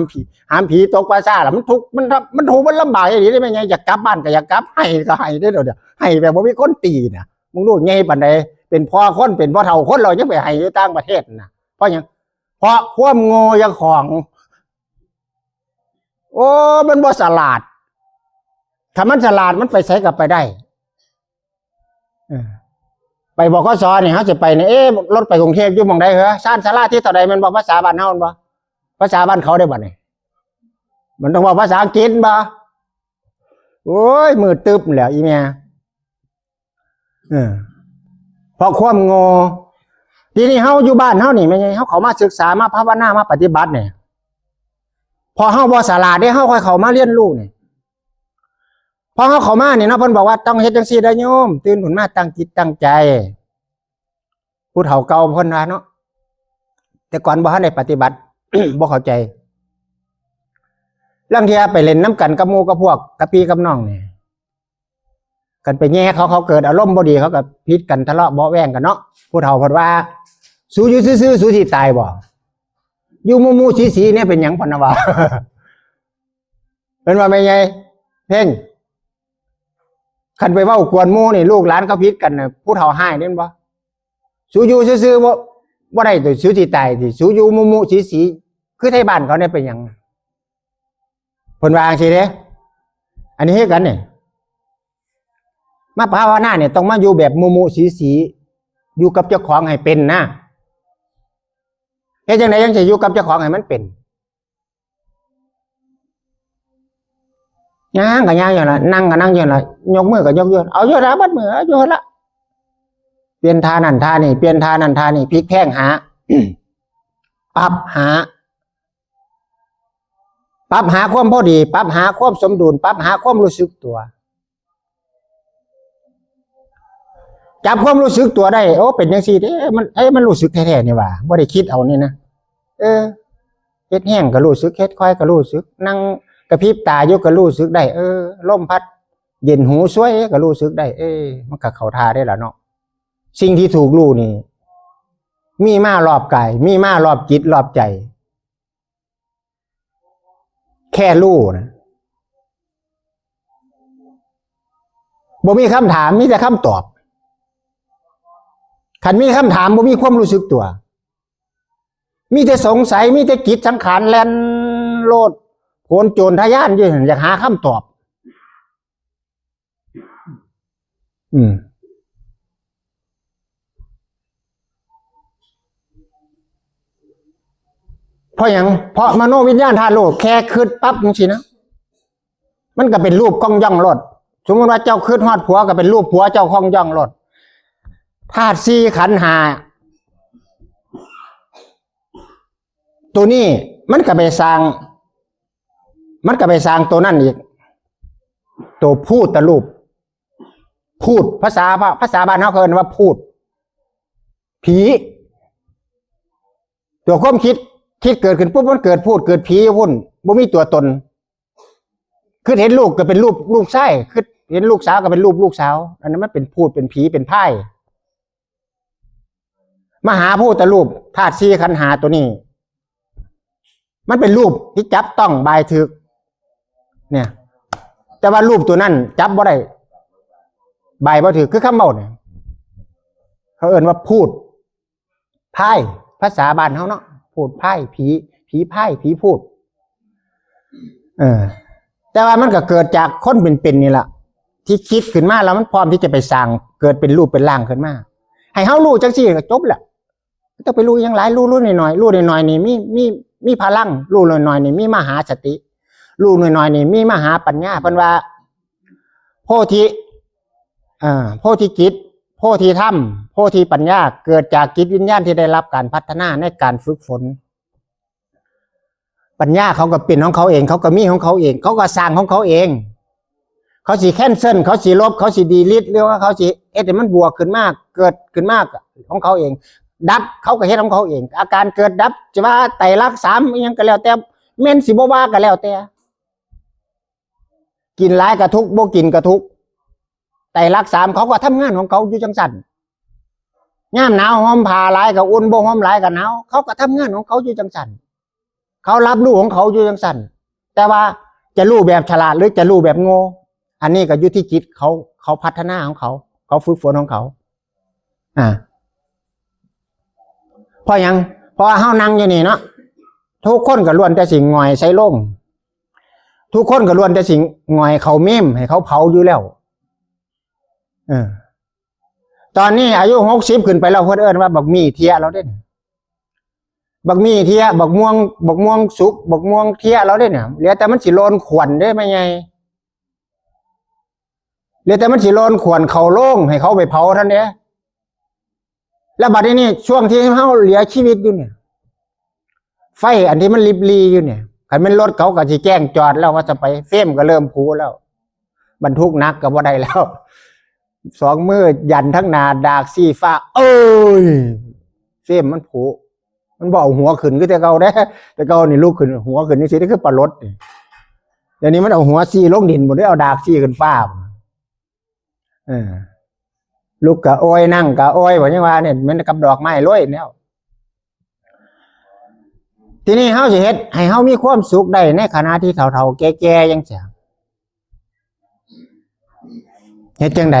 ผีตกปลาซ่าล่ะมันทุกมันลำบากอย่างนี้ได้ไหมไงอยากกลับบ้านก็อยากกลับให้ก็ให้ได้เดี๋ยวให้แบบว่ามีคนตีนะมึงรู้ไงปันใดเป็นพ่อคนเป็นพ่อเฒ่าคนเรายังไปให้อยู่ต่างประเทศนะเพราะยังเพราะความโง่ยังของโอ้มันบ่ฉลาดถ้ามันฉลาดมันไปใช้กับไปได้ไปบอกข้อสอนเนี่ยเขาจะไปเนี่ยรถไปกรุงเทพยุ่งมองได้เหรอซ่านสาราที่ต่อใดมันบอกภาษาบ้านเฮาบ่ภาษาบ้านเขาได้บ่เนี่ยมันต้องบอกภาษาอังกฤษบ่โอ้ยมือตึ๊บแล้วอีเมียพอความโง่ทีนี้เฮาอยู่บ้านเฮานี่ไม่ไงเฮาเขามาศึกษามาภาวนามาปฏิบัติเนี่ยพอเฮาบ่ฉลาดได้เฮาค่อยเข้ามาเรียนรู้เนี่ยพอเฮาเข้ามาเนี่ยนะเพิ่นบอกว่าต้องเฮ็ดจังซี่ได้โยมตื่นขึ้นมาตั้งจิตตั้งใจผู้เฒ่าเก่าเพิ่นว่าเนาะแต่ก่อนบ่ทันได้ปฏิบัติ บ่เข้าใจลางเที่ยไปเล่นน้ำกันกับหมู่กับพวกกับพี่กับน้องนี่กันไปแย่เขาเกิดอารมณ์บ่ดีเขาก็พิษกันทะเลาะเบาะแว้งกันเนาะผู้เฒ่าเพิ่นว่าสู้อยู่ซื่อๆสู้สิตายบ่อยู่มู่ๆสีๆเนี่ยเป็นหยังเพิ่นว่า เป็นว่าไม่ไงเพ่งคันไปเว้ากวนหมู่นี่ลูกหลานเขาพิษกันน่ะผู้เฒ่าหายเด้บ่สู้อยู่ซื่อๆบ่ได้ตัวสู้สิตายสิสู้อยู่มู่ๆสีๆคือไทบ้านเขาเนี่ยเป็นหยังเพิ่นว่าจังซี่เด้อันนี้เฮ็ดกันนี่มาภาวนาเนี่ยต้องมาอยู่แบบมูสีอยู่กับเจ้าของให้เป็นนะเฮ็ดจังได๋ยังจะอยู่กับเจ้าของให้มันเป็นย่างก็ย่างอย่างละนั่งก็นั่งอย่างละยกมือก็ยกเอาอยู่ละบัดมือเอาอยู่ละเปลี่ยนท่านั่นท่านี่เปลี่ยนท่านั่นท่านี่พลิกแพงหา ปรับหาความพอดีปรับหาความสมดุลปรับหาความรู้สึกตัวจับความรู้สึกตัวได้โอ้เป็นจังซี่เด้มันรู้สึกแท้ๆนี่ว่าบ่ได้คิดเอานี่นะเฮ็ดแห้งก็รู้สึกเฮ็ดค่อยก็รู้สึกนั่งกระพริบตาอยู่ก็รู้สึกได้ลมพัดเย็นหูสวยก็รู้สึกได้มันก็เข้าท่าได้ล่ะเนาะสิ่งที่ถูกรู้นี่มีมารอบกายมีมารอบจิตรอบใจแค่รู้นะบ่มีคำถามมีแต่คำตอบขันมีคำถามบ่มีความรู้สึกตัวมีแต่สงสัยมีแต่จิตสังขารแล่นโลดโผนโจรทะยานอยู่อยากหาคำตอบเพราะอย่างเพราะมโนวิญญาณธาตุโลกแค่คืดปั๊บจังซี่นะมันก็เป็นรูปก้องย่องรถสมมติว่าเจ้าคืดฮอดผัวก็เป็นรูปผัวเจ้าก้องย่องรถธาตุสี่ขันธ์ห้าตัวนี้มันก็ไปสร้างตัวนั่นอีกตัวพูดตะรูปพูดภาษาบ้านเขาเรียกว่าพูดผีตัวความคิดเกิดขึ้นปุ๊บมันเกิดพูดเกิดผีวุ่นบ่มีตัวตนคือเห็นลูกก็เป็นลูกชายคือเห็นลูกสาวก็เป็นลูกสาวอันนั้นมันเป็นพูดเป็นผีเป็นไพ่มหาพูดตะรูปธาตุสี่ขันธ์ห้าตัวนี้มันเป็นรูปที่จับต้องบายถึกเนี่ยแต่ว่ารูปตัวนั้นจับบ่ได้บายบ่ถือคือคำเมาเนี่ยเขาเอ่นว่าพูดไพ่ภาษาบ้านเขาเนาะพูดไพ่ผีไพ่ผีพูดแต่ว่ามันก็เกิดจากคนเป็นนี่แหละที่คิดขึ้นมาแล้วมันพร้อมที่จะไปสร้างเกิดเป็นรูปเป็นร่างขึ้นมาให้เขารู้จังซี่ก็จบแหละต้องไปรู้ยังหลายรู้หน่อยๆรู้หน่อยๆนี่มีพลังรู้หน่อยๆนี่มีมหาสติ ลูกน้อยๆนี่มีมหาปัญญาเพิ่นว่าโพธิโพธิจิตโพธิธรรมโพธิปัญญาเกิดจากจิตวิญญาณที่ได้รับการพัฒนาในการฝึกฝนปัญญาเขาก็เป็นของเขาเองเขาก็มีของเขาเองเขาก็สร้างของเขาเองเขาสิแคนเซิลเขาสิลบเขาสิดีลิทหรือว่าเขาสิให้มันบวกขึ้นมากเกิดขึ้นมากของเขาเองดับเขาก็เฮ็ดของเขาเองอาการเกิดดับจะว่าไตรลักษณ์3ยังก็แล้วแต่แม่นสิบ่ว่าก็แล้วแต่กินหลายก็ทุกข์บ่กินก็ทุกข์ไตรลักษณ์3เขาก็ทำงานของเขาอยู่จังซั่นยามหนาวห่มผ้าหลายก็อุ่นบ่ห่มหลายก็หนาวเขาก็ทำงานของเขาอยู่จังซั่นเขารับรู้ของเขาอยู่จังซั่นแต่ว่าจะรู้แบบฉลาดหรือจะรู้แบบโง่อันนี้ก็อยู่ที่จิตเขาพัฒนาของเขาฝึกฝนของเขาเพราะยังเพราะเฮานั่งอยู่นี่เนาะทุกคนก็ล้วนแต่สิ่งง่อยใส่ลงทุกคนก็ล้วนแต่สิ่งง่อยเขาเมมให้เขาเผาอยู่แล้วตอนนี้อายุ60ขึ้นไปแล้วเพิ่นเอิ้นว่าบักมี่เทียเราเด้บักมี่เทียบักม่วงสุกบักม่วงเทียเราเด้เนี่ยเหลือแต่มันสิโลนขวัญได้ไหมไงเหลือแต่มันสิโลนขวัญเขาโล่งให้เขาไปเผาท่านเนี้ยแล้วบัดนี้ช่วงที่เฮาเหลือชีวิตอยู่เนี่ยไฟอันที่มันลิบลีอยู่เนี่ยคันมันรถเขาก็สิแจ้งจอดแล้วว่าจะไปเฟมก็เริ่มผูแล้วบรรทุกหนักก็บ่ได้แล้ว2 มือยันทั้งหน้าดากสีฟ้าเอ้ยเฟมมันผูมันบ่เอาหัวขึ้นคือแต่เก่าเด้แต่เก่านี่ลูกขึ้นหัวขึ้นนี่สิได้คือปลาลดเดี๋ยวนี้มันเอาหัวซี่ลงดินหมดได้เอาดากซี่ขึ้นฟ้าลูกกะโอยนั่งกะโอยว่าจังว่าเนี่ยมันกับดอกไม้โรยแล้วทีนี้เฮาสิเฮ็ดให้เฮามีความสุขได้ในขณะที่เฒ่าๆแก่ๆจังซี่เฮ็ดจังได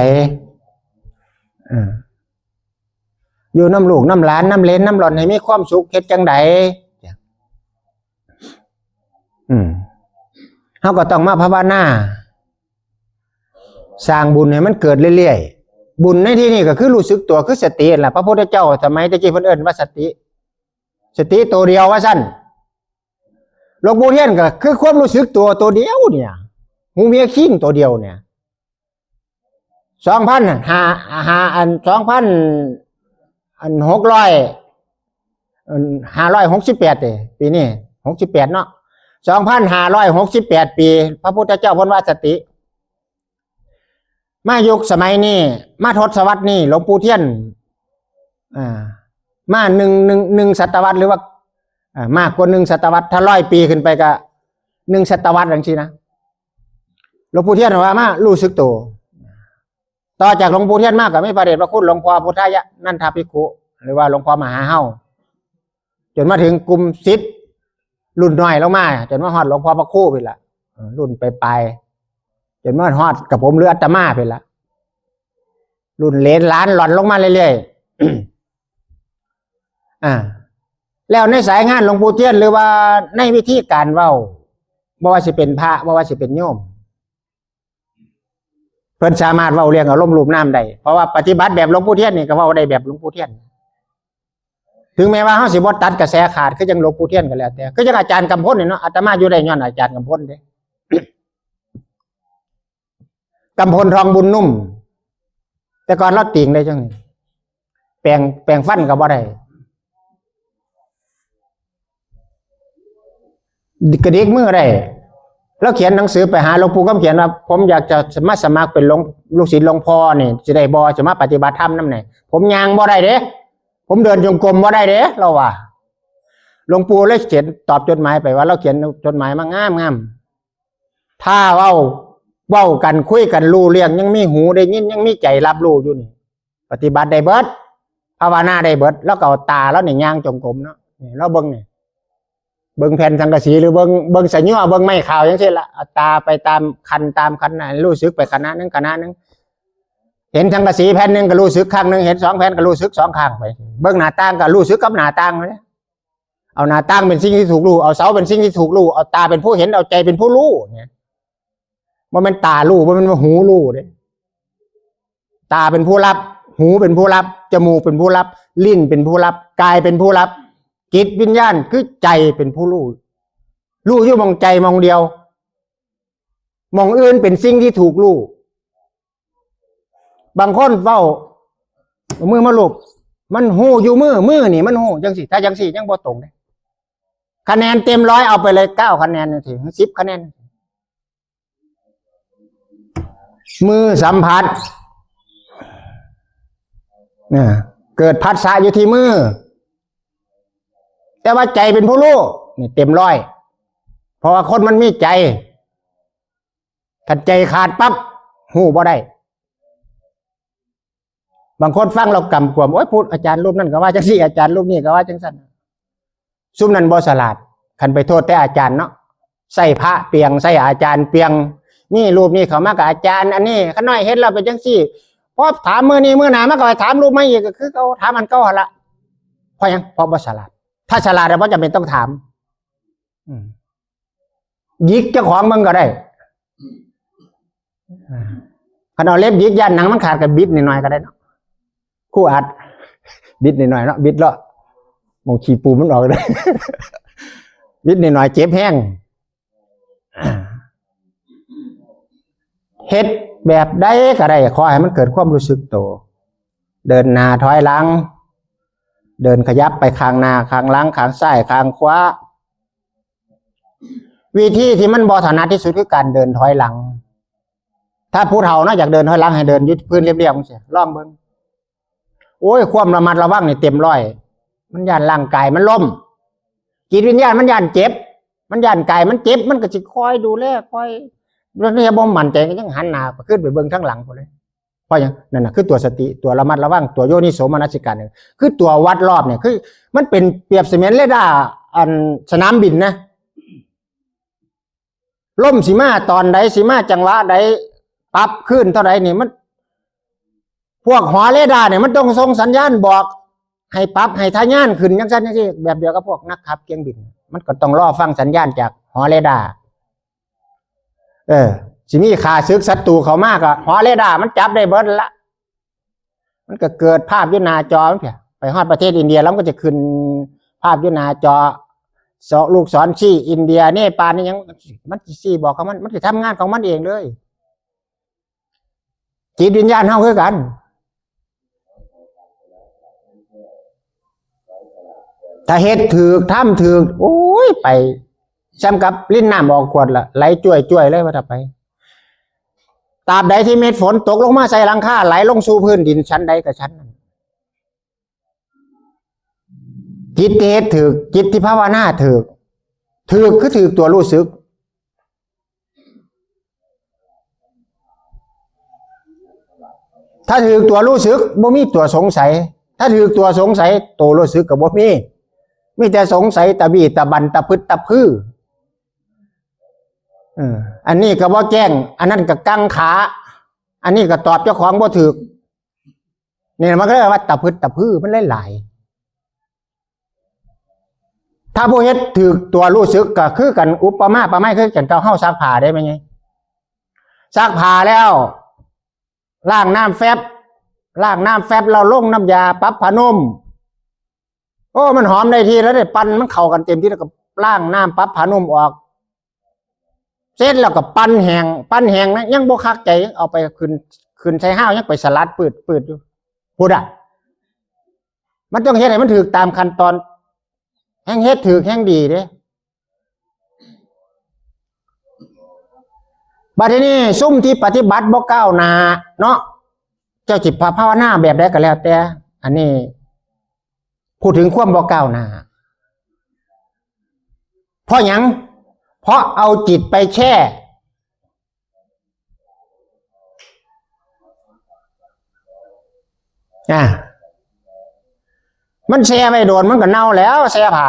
อยู่น้ำลูกน้ำหลานน้ำเลนน้ำหล่อนให้มีความสุขเฮ็ดจังไดเฮาก็ต้องมาภาวนาสร้างบุญให้มันเกิดเรื่อยๆบุญในที่นี้ก็คือรู้สึกตัวคือสติล่ะพระพุทธเจ้าสมัยตะกี้เพิ่นเอิ้นว่าสติตัวเดียวว่าซั่นหลวงปู่เทียนก็คือความรู้สึกตัวเดียวเนี่ยหูเมียคิงตัวเดียวเนี่ย2,568ปีนี้68เนาะ2,568ปีพระพุทธเจ้าเพิ่นว่าสติมายุคสมัยนี้มาทศวรรษนี้หลวงปู่เทียนมา1ศตวรรษหรือว่ามากกว่า1ศตวรรษถ้า100 ปีขึ้นไปก็1ศตวรรษจังซี่นะหลวงปู่เทียนว่ามารู้สึกตัวต่อจากหลวงปู่เทียนมากก็มีพระเดชพระคุณหลวงพ่อพุทธายะนันทภิกขุหรือว่าหลวงพ่อมหาเฮาจนมาถึงกลุ่มศิษย์รุ่นน้อยลงมาจนมาฮอดหลวงพ่อพระครูไปละรุ่นไปจนมาฮอดกับผมหรืออาตมาไปละรุ่นเลนล้านหล่อนลงมาเรื่อยๆแล้วในสายงานหลวงปู่เทียนหรือว่าในวิธีการเว้าบ่ว่าสิเป็นพระบ่ว่าสิเป็นโยมเพิ่นสามารถเว้าเรื่องอารมณ์รูปนามได้เพราะว่าปฏิบัติแบบหลวงปู่เทียนนี่ก็เว้าได้แบบหลวงปู่เทียนถึงแม้ว่าเฮาสิบ่ตัดกระแสขาดคือจังหลวงปู่เทียนก็แล้วแต่คือจังอาจารย์กำพลนี่เนาะอาตมาอยู่ได้ย้อนอาจารย์กำพลเด้กำพลทองบุญนุ่มแต่ก่อนเราติ่งได้จังแปลงฟันก็บ่ได้กระดิกมือได้แล้วเขียนหนังสือไปหาหลวงปู่ก็เขียนว่าผมอยากจะมาสมัครเป็นลูกศิษย์หลวงพ่อนี่จะได้บ่จะมาปฏิบัติธรรมนำไหนผมย่างบ่ได้เด้ผมเดินจงกรมบ่ได้เด้เราว่าหลวงปู่เลยเขียนตอบจดหมายไปว่าเราเขียนจดหมายมางามถ้าเว้ากันคุยกันรู้เรื่องยังมีหูได้ยินยังมีใจรับรู้อยู่นี่ปฏิบัติได้เบิดภาวนาได้เบิดแล้วก็ตาแล้วนี่ย่างจงกรมเนาะนี่เราเบิ่งนี่เบิ่งแผ่นสังกะสีหรือเบิ่งสัญญาเบิ่งไม้ขาวอย่างเช่นละตาไปตามคันนะรู้สึกไปคณะนึงเห็นสังกะสีแผ่นนึงก็รู้สึกข้างนึงเห็น2 แผ่นก็รู้สึก2 ข้างไปเบิ่งหน้าต่างก็รู้สึกกับหน้าต่างเลยเอาหน้าต่างเป็นสิ่งที่ถูกรู้เอาเสาเป็นสิ่งที่ถูกรู้เอาตาเป็นผู้เห็นเอาใจเป็นผู้รู้เนี่ยว่ามันตารู้ว่ามันหูรู้เด้ตาเป็นผู้รับหูเป็นผู้รับจมูกเป็นผู้รับลิ้นเป็นผู้รับกายเป็นผู้รับจิตวิญญาณคือใจเป็นผู้รู้อยู่มองใจมองเดียว มองอื่นเป็นสิ่งที่ถูกรู้บางคนเฝ้ามือมาลูบมันหูอยู่มือนี่มันหูจังสิถ้าจังสิยังบ่ตรงเลยคะแนนเต็มร้อยเอาไปเลย9 คะแนนถึง10 คะแนนมือสัมผัสเนี่ยเกิดผัสสะอยู่ที่มือแต่ว่าใจเป็นผู้รู้นี่เต็มร้อยเพราะว่าคนมันมีใจถ้าใจขาดปั๊บหูบ่ได้บางคนฟังเรากำกวมโอ้ยพูดอาจารย์รูปนั่นก็ว่าจังสี่อาจารย์รูปนี้ก็ว่าจังสั่นซุ่มนั้นบ่ฉลาดคันไปโทษแต่อาจารย์เนาะใส่พระเปียงใส่อาจารย์เปียงนี่รูปนี้เขามากับอาจารย์อันนี้ข้าน้อยเห็นเราเป็นจังสี่พอถามมือนี้มือหนามาก็ถามรูปไม่อีกก็คือเขาถามมันก็ละเพราะยังเพราะบ่ฉลาดถ้าฉลาดเราก็จะเป็นต้องถามยิกเจ้าของมึงก็ได้ขนาดเล็บยิกยันหนังมันขาดกับบิดนิดหน่อยก็ได้เนาะคู่อัดบิดนิดหน่อยเนาะบิดละมองขี้ปูมันออกเลยบิดนิดหน่อยเจ็บแห้งเฮ็ดแบบใดก็ได้ขอให้มันเกิดความรู้สึกโตเดินหน้าถอยหลังเดินขยับไปข้างหน้าข้างหลังข้างซ้ายข้างขวาวิธีที่มันบ่ถนัดที่สุดคือการเดินถอยหลังถ้าผู้เฒ่านะอยากเดินถอยหลังให้เดินยึดพื้นเรียบๆมันเสียลองเบิ่งโอ้ยความระมัดระวังนี่เต็มร้อยมันย่านร่างกายมันล้มจิตวิญญาณมันย่านเจ็บมันย่านกายมันเจ็บมันก็สิคอยดูแลคอยแล้วเนี่ยบ่มั่นใจก็ยังหันหน้าขึ้นไปเบิ่งข้างหลังพุ่นเลยเพราะหยังนั่นน่ะคือตัวสติตัวระมัดระวังตัวโยนิโสมนสิการเนี่ยคือตัววัดรอบเนี่ยคือมันเป็นเปรียบเสมือนเรดาร์อันสนามบินนะล่มสิมาตอนใดสิมาจังหวะใดปรับขึ้นเท่าใดนี่มันพวกหอเรดาร์เนี่ยมันต้องส่งสัญญาณบอกให้ปรับให้ทะยานขึ้นจังซั่นจังซี่แบบเดียวกับพวกนักขับเครื่องบินมันก็ต้องรอฟังสัญญาณจากหอเรดาร์สิมีข่าศึกศัตรูเขามากอะหอเรดาร์มันจับได้เบิดละมันก็เกิดภาพอยู่หน้าจอมันเพียไปฮอดประเทศอินเดียแล้วมันก็จะขึ้นภาพอยู่หน้าจอลูกศรชี้อินเดียเนปาลนี่ยังมันชี้บอกเขามันจะทำงานของมันเองเลยจิตวิญญาณเฮาคือกันถ้าเฮ็ดถือทำถือโอ้ยไปซ้ำกับลิ้นน้ำออกขวดละไหลจ่วยเลยว่าถ้าไปตราบใดที่เม็ดฝนตกลงมาใส่หลังคาไหลลงสู่พื้นดินชั้นใดกับชั้นนั้นจิตเฮ็ดถือจิตที่ภาวนาถือคือถือตัวรู้สึกถ้าถือตัวรู้สึกบ่มีตัวสงสัยถ้าถือตัวสงสัยตัวรู้สึกกับบ่มีแต่สงสัยตะบี้ตะบันตะพึดตะพื้ออันนี้ก็บ่แจ้งอันนั้นก็กังขาอันนี้ก็ตอบเจ้าของบ่ถูกนี่มันก็เรียกว่าตะพึดตะพื้อมันหลายถ้าผู้เฮ็ดถือตัวรู้สึกก็คือกันอุปมาประไม้คือกันเก่าเฮาซักผ้าได้มั้ยไงซักผ้าแล้วล้างน้ำแฟบเราลงน้ำยาปรับผ้านุ่มโอ้มันหอมได้ทีแล้วได้ปั้นมันเข้ากันเต็มที่แล้วก็ล้างน้ำปรับผ้านุ่มออกเสร็จแล้วก็ปั้นแห้งนะยังบ่คักใจเอาไปขึ้นใส่ห้าวยังไปสลัดปืดอยู่พูดอ่ะมันต้องเฮ็ดให้มันถูกตามขั้นตอนแห้งเฮ็ดถูกแห้งดีเด้บัดนี้ซุ่มที่ปฏิบัติบ่ก้าวหน้าเนาะเจ้าจิตภาวนาแบบใดก็แล้วแต่อันนี้พูดถึงความบ่ก้าวหน้าเพราะหยังเพราะเอาจิตไปแช่มันแช่ไม่โดนมันก็เน่าแล้วแช่ผ่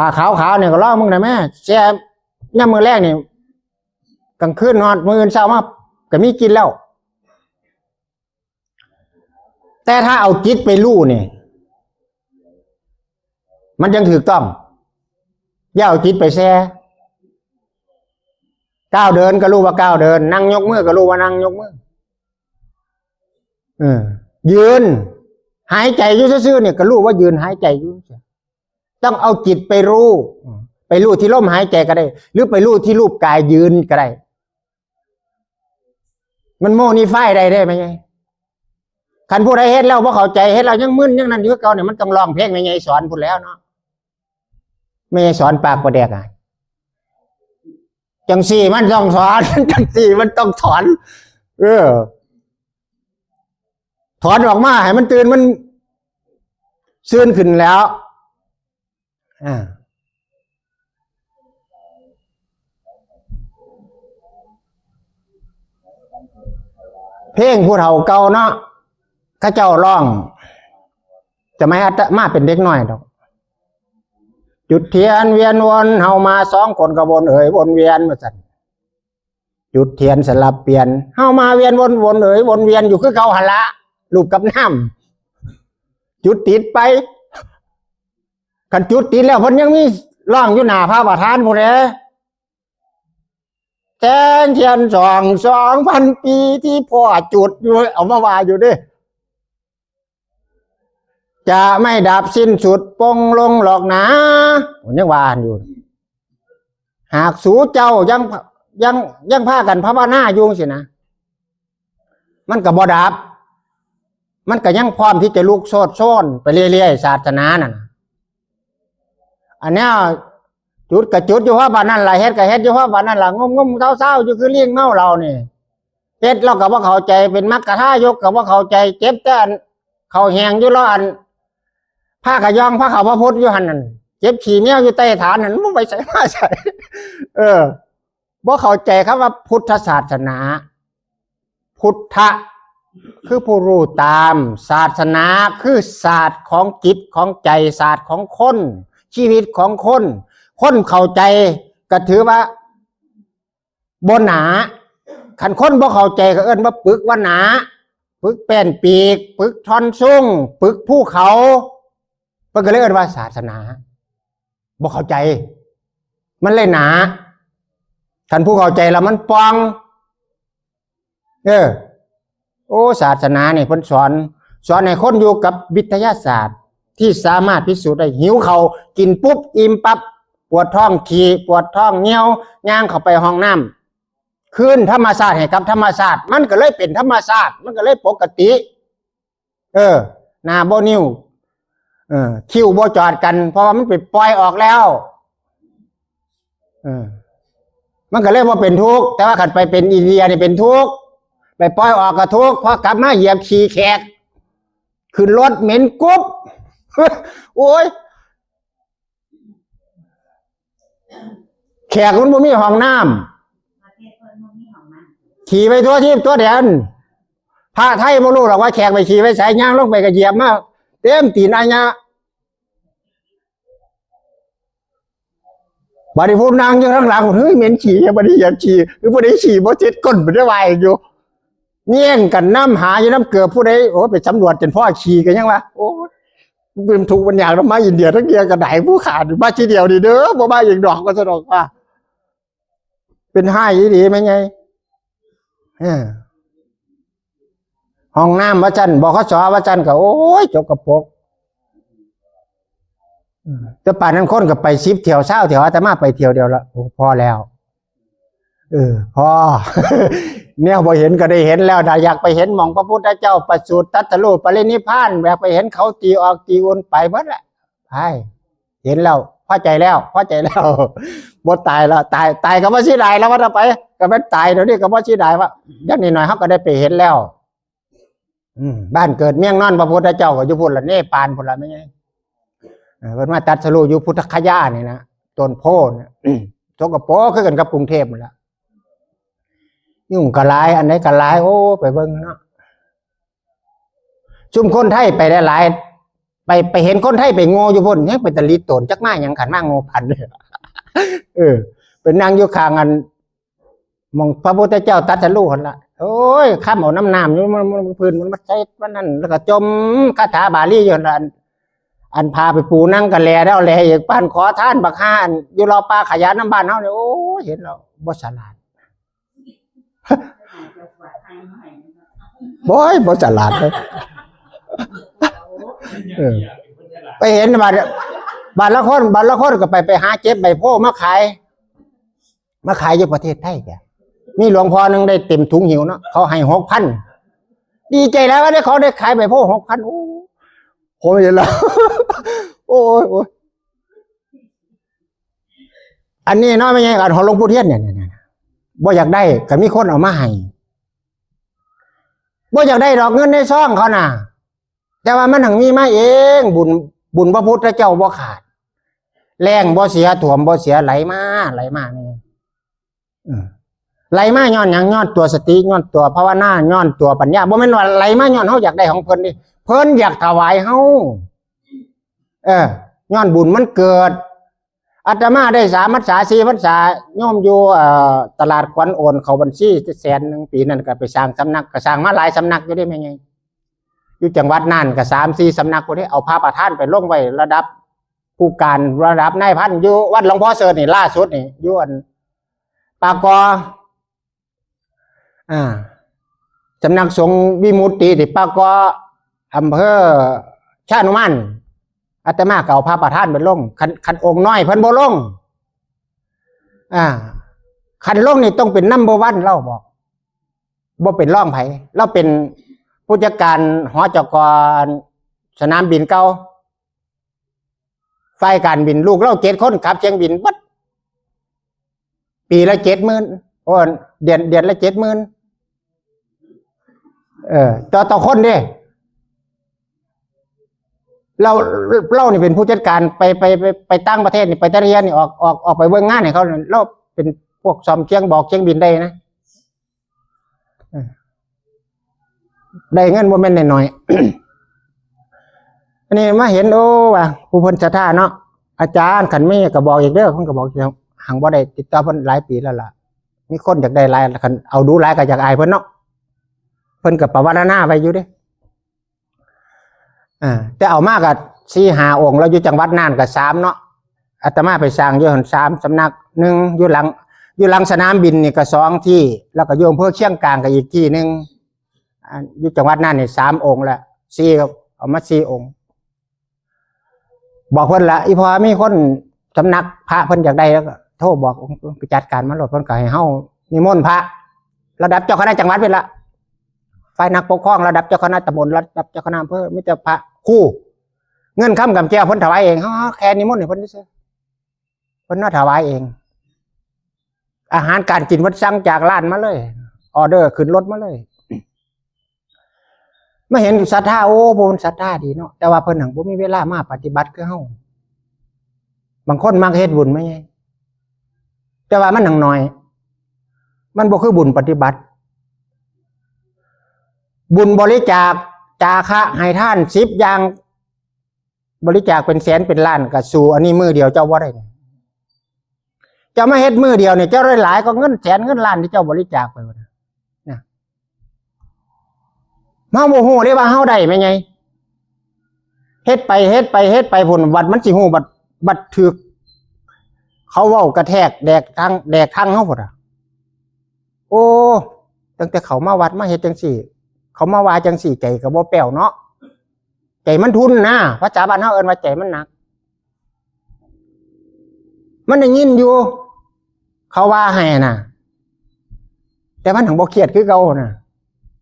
าขาวเนี่ยก็ล่อมึงนะแม่แช่ย่ำมือแรกนี่กลางคืนนอนมือเช้ามาก็มีกินแล้วแต่ถ้าเอาจิตไปลู่เนี่ยมันยังถูกต้องอย่าเอาจิตไปแช่ก้าวเดินก็รู้ว่าก้าวเดินนั่งยกมือก็รู้ว่านั่งยกมือยืนหายใจอยู่ซื่อๆเนี่ยก็รู้ว่ายืนหายใจอยู่ต้องเอาจิตไปรู้ ไปรู้ที่ลมหายใจก็ได้หรือไปรู้ที่รูปกายยืนก็ได้มันโมนิฟายได้ไหมไงคันผู้ใดเฮ็ดแล้วบ่เข้าใจเฮ็ดแล้วยังมึนยังนั่นอยู่เก่าเนี่ยมันต้องร้องเพลงแม่ใหญ่สอนพุ่นแล้วเนาะแม่ใหญ่สอนปากบ่แดกอ่ะจังสี่มันต้องสอนจังสี่มันต้องถอนถอนออกมาให้มันตื่นมันซื่นขึ้นแล้วเพลงผู้เฒ่าเก่าเนาะข้าเจ้าร้องจะไม่อาตมาเป็นเด็กน้อยดอกจุดเทียนเวียนวนเฮามาสองคนกระวนวนเวียนมาสั่นจุดเทียนสลับเปลี่ยนเฮามาเวียนวนวนเวียนอยู่คือเก่าหันละลูกกับน้ำจุดติดไปกันจุดติดแล้วเพิ่นยังมีร้องอยู่หน้าพระประธานพุ่นเด้แสงเทียน2,000 ปีที่พ่อจุดอยู่เอามาว่าอยู่ดิจะไม่ดับสิ้นสุดปงลงหรอกนะผมยังว่าอยู่หากสูเจ้ายังพากันภาวนาอยู่สินะมันก็บ่ดับมันก็ยังพร้อมที่จะลุกโชดโซนไปเรื่อยๆศาสนานั่นอันนี้จุดกับจุดอยู่ว่าบ้านนั่นล่ะเฮ็ดกับเฮ็ดอยู่ว่าบ้านนั่นล่ะงมเศร้าๆอยู่คือเลี้ยงเมาเรานี่เฮ็ดเราก็บ่เข้าใจเป็นมรรคทายกก็บ่เข้าใจเจ็บแต่เขาแหงอยู่แล้วอันผ้ากะยองผ้าขาวพระพุทธอยู่หันนั่นเจ็บขี้เมี้ยวอยู่ใต้ฐานนั่นมันไปใส่มาใส่บ่เข้าใจครับว่าพุทธศาสนาพุทธะคือผู้รู้ตามศาสนาคือศาสตร์ของจิตของใจศาสตร์ของคนชีวิตของคนเข้าใจก็ถือว่าบ่หนาขันคนบ่เข้าใจก็เอิ้นว่าปึกว่าหนาปึกแป้นปีกปึกทอนซุ่งปึกภูเขาเพิ่นก็เลยเอิ้นว่าศาสนาบ่เข้าใจมันเลยหนาขันผู้เข้าใจแล้วมันปองโอ้ศาสนาเนี่ยเพิ่นสอนให้คนอยู่กับวิทยาศาสตร์ที่สามารถพิสูจน์ได้หิวเขากินปุ๊บอิ่มปั๊บปวดท้องขี่ปวดท้องเหี่ยวย่างเข้าไปห้องน้ำคืนธรรมชาติให้กับธรรมชาติมันก็เลยเป็นธรรมชาติมันก็เลยปกติหน้าบ่นิ้วคิ้วบ่จอดกันเพราะว่ามันไปปล่อยออกแล้วมันก็เลยว่าเป็นทุกข์แต่ว่าขันไปเป็นอินเดียนี่เป็นทุกข์ไปปล่อยออกก็ทุกข์พอกลับมาเหยียบขี่แขกขึ้นรถเหม็นกุ๊บโอ้ยแขกมันบ่มีห้องน้ำขี่ไปทั่วทิพย์ทั่วแดนพระไทยบ่รู้หรอกว่าแขกไปขี่ไปใส่ย่างลงไปก็เหยียบมาเต็มตีนอัญญาบริพูนนางยังข้างหลังเฮ้ยเหม็นฉี่บริเหยียบฉี่หรือผู้ใดฉี่บ่เจ็ดก้นบ่ได้วายอยู่เงี้ยงกันน้ำหาอยู่น้ำเกลือผู้ใดโอ้ไปสำรวจจนพ่อฉี่กันยังวะโอ้เป็นถูกบรรยากมาอินเดียทั้งเกียร์กระไดผู้ขาดบ้าทีเดียวดีเด้อบ่บ้าอย่างดอกก็สะดอกว่าเป็นห้ายดีไหมไงห้องน้ำวัดจันบอกเขาสอวัดจันก็โอ้ยจกกระปกแต่ป่านนั้นคนก็ไป10 เที่ยว20 เที่ยวอาตมาไปเที่ยวเดียวละพอแล้วพอเนี่ยพอเห็นก็ได้เห็นแล้วอยากไปเห็นหม่องพระพุทธเจ้าประสูติตรัสรู้ปรินิพพานแบบไปเห็นเขาตีออกตีวนไปหมดแหละใช่เห็นแล้วพอใจแล้วบ่ตายแล้วตายก็บ่สิได้แล้วว่าถ้าไปก็ไม่ตายเดี๋ยวนี้ก็บ่สิได้ว่าอย่างนี้หน่อยเขาก็ได้ไปเห็นแล้วบ้านเกิดเมียงนอนพระพุทธเจ้าก็อยู่พุ่นละเนปาลพุ่นละไม่ไงเพิ่นมาตรัสรู้อยู่พุทธคยานี่นะต้นโพเนี่ยสกปรกคือกันกับกรุงเทพหมดละยุ่งกะหลายอันไหนกะหลายโอ้ไปเบิ่งเนาะชุมคนไทยไปได้หลายไปเห็นคนไทยไปโง่อยู่พุ่นยังเป็นตะลิโตนจักมาหยังขันมาโง่พันเลยเป็นนางอยู่ข้างอันมองพระพุทธเจ้าตรัสรู้หั่นละโอ้ยข้ามเอาน้ำอยู่มันพื้นมันมาใช้มันนั่นแล้วก็จมคาถาบาลีอยู่นั่นอันพาไปปูนั่งกันแลแล้วแลอีกบ้านขอท่านบักห้าอยู่รอปลาขยะน้ำบ้านเฮาเนี่ยโอ้เห็นแล้วบ่ฉลาดบ่ฉลาดเลยไปเห็นมา บาทละคนก็ไปหาเก็บใบโพมาขายอยู่ประเทศไทยแกมีหลวงพ่อหนึ่งได้เต็มถุงหิวเนาะเขาให้6,000ดีใจแล้วว่าได้เขาได้ขายใบโพ6,000โอ้โหเห็นแล้วโอ้ยอันนี้เนาะไม่ใช่อันของหลวงปู่เทียนเนี่ยบ่อยากได้ก็มีคนเอามาให้บ่อยากได้ดอกเงินในซองเขาน่ะแต่ว่ามันถึงมีมาเองบุญพระพุทธเจ้าบ่ขาดแรงบ่เสียถ่วมบ่เสียไหลมานี่ไหลมาย้อนหยังย้อนตัวสติย้อนตัวภาวนาย้อนตัวปัญญาบ่แม่นว่าไหลมาย้อนเฮาอยากได้ของเพิ่นดิเพิ่นอยากถวายเฮาย้อนบุญมันเกิดอาตมาได้3 พรรษา 4 พรรษาโยมอยู่ตลาดขวัญโอนเขาบัญชี100,000ปีนั้นก็ไปสร้างสำนักก็สร้างมาหลายสำนักอยู่ได้แม่ไงอยู่จังหวัดน่านก็3-4 สำนักบ่ได้เอาพระประธานไปลงไว้ระดับผู้การระดับนายพันอยู่วัดหลวงพ่อเสิร์ชนี่ล่าสุดนี่อยู่อันปากอสำนักสงฆ์วิมุตติที่ปากออำเภอชานุมานอาตมาก็เอาพระประธานไปลงคันองค์น้อยเพิ่นบ่ลงคันลงนี่ต้องเป็นนัมเบอร์ 1เราบอกบ่เป็นร่องไผเราเป็นผู้จัดการหอจกสนามบินเก่าฝ่ายการบินลูกเรา7 คนขับเชียงบินบัดปีละ 70,000โอ้เดือนละ 70,000ต่อคนเด้เรานี่เป็นผู้จัดการไปตั้งประเทศนี่ไปตะเรียนนี่ออกไปเบิ่งงานให้เขาเราเป็นพวกซ่อมเชียงบอกเชียงบินได้นะได้เงินบ่แม่นน้อยอันนี้มาเห็นโอ้ว่าผู้เพิ่นศรัทธาเนาะอาจารย์ขันมีก็บอกอีกเด้อเพิ่นก็บอกอยู่หังบ่ได้ติดต่อเพิ่นหลายปีแล้วล่ะมีคนอยากได้หลายคันเอาดูหลายก็อยากอายเพิ่นเนาะเพิ่นก็ประวัติหน้าไว้อยู่เด้แต่เอามากก็4-5 องค์แล้วอยู่จังหวัดน่านก็3เนาะอาตมาไปสร้างอยู่หั่น3 สำนัก1อยู่หลังสนามบินนี่ก็2 ที่แล้วก็อยู่อำเภอเชียงกลางก็อีกที่นึงอยู่จังหวัดน่านนี่3 องค์ละ4ครับเอามา4 องค์บอกเพิ่นละอีพอมีคนสำนักพระเพิ่นอยากได้แล้วก็โทรบอกไปจัดการมาโลดเพิ่นก็ให้เฮานิมนต์พระระดับเจ้าคณะจังหวัดเป็นละฝ่ายนักปกครองระดับเจ้าคณะตำบลระดับเจ้าคณะอำเภอมีแต่พระคู่เงินค้ำกับแก้วเพิ่นถวายเองเฮาแค่นิมนต์ให้เพิ่นซื่อเพิ่นน่าถวายเองอาหารการกินเพิ่นสั่งจากร้านมาเลยออเดอร์ขึ้นรถมาเลยไม่เห็นศรัทธาโอ้บ่มันศรัทธาดีเนาะแต่ว่าเพิ่นหังบ่มีเวลามาปฏิบัติคือเฮาบางคนมักเฮ็ดบุญไม่ใช่แต่ว่ามันหังน้อยมันบ่คือบุญปฏิบัติบุญบริจาคจาคะให้ท่าน10 อย่างบริจาคเป็นแสนเป็นล้านก็สู่อันนี้มือเดียวเจ้าบ่ได้เจ้ามาเฮ็ดมือเดียวเนี่ยเจ้าได้หลายก็เงินแสนเงินล้านที่เจ้าบริจาคไปนะเฮาบ่ฮู้ได้ว่าเฮาได้แม่ไงเฮ็ดไปพุ่นบัดมันสิฮู้บัดถึกเขาเว้ากระแทกแดกทางเฮาพุ่นโอ้ตั้งแต่เขามาวัดมาเฮ็ดจังซี่เขามาว่าจังซี่ใจก็บ่แป้วเนาะใจมันทุนนะภาษาบ้านเฮาเอิ้นว่าใจมันหนักมันได้ยินอยู่เขาว่าให้น่ะแต่มันถึงบ่เครียดคือเก่าน่ะ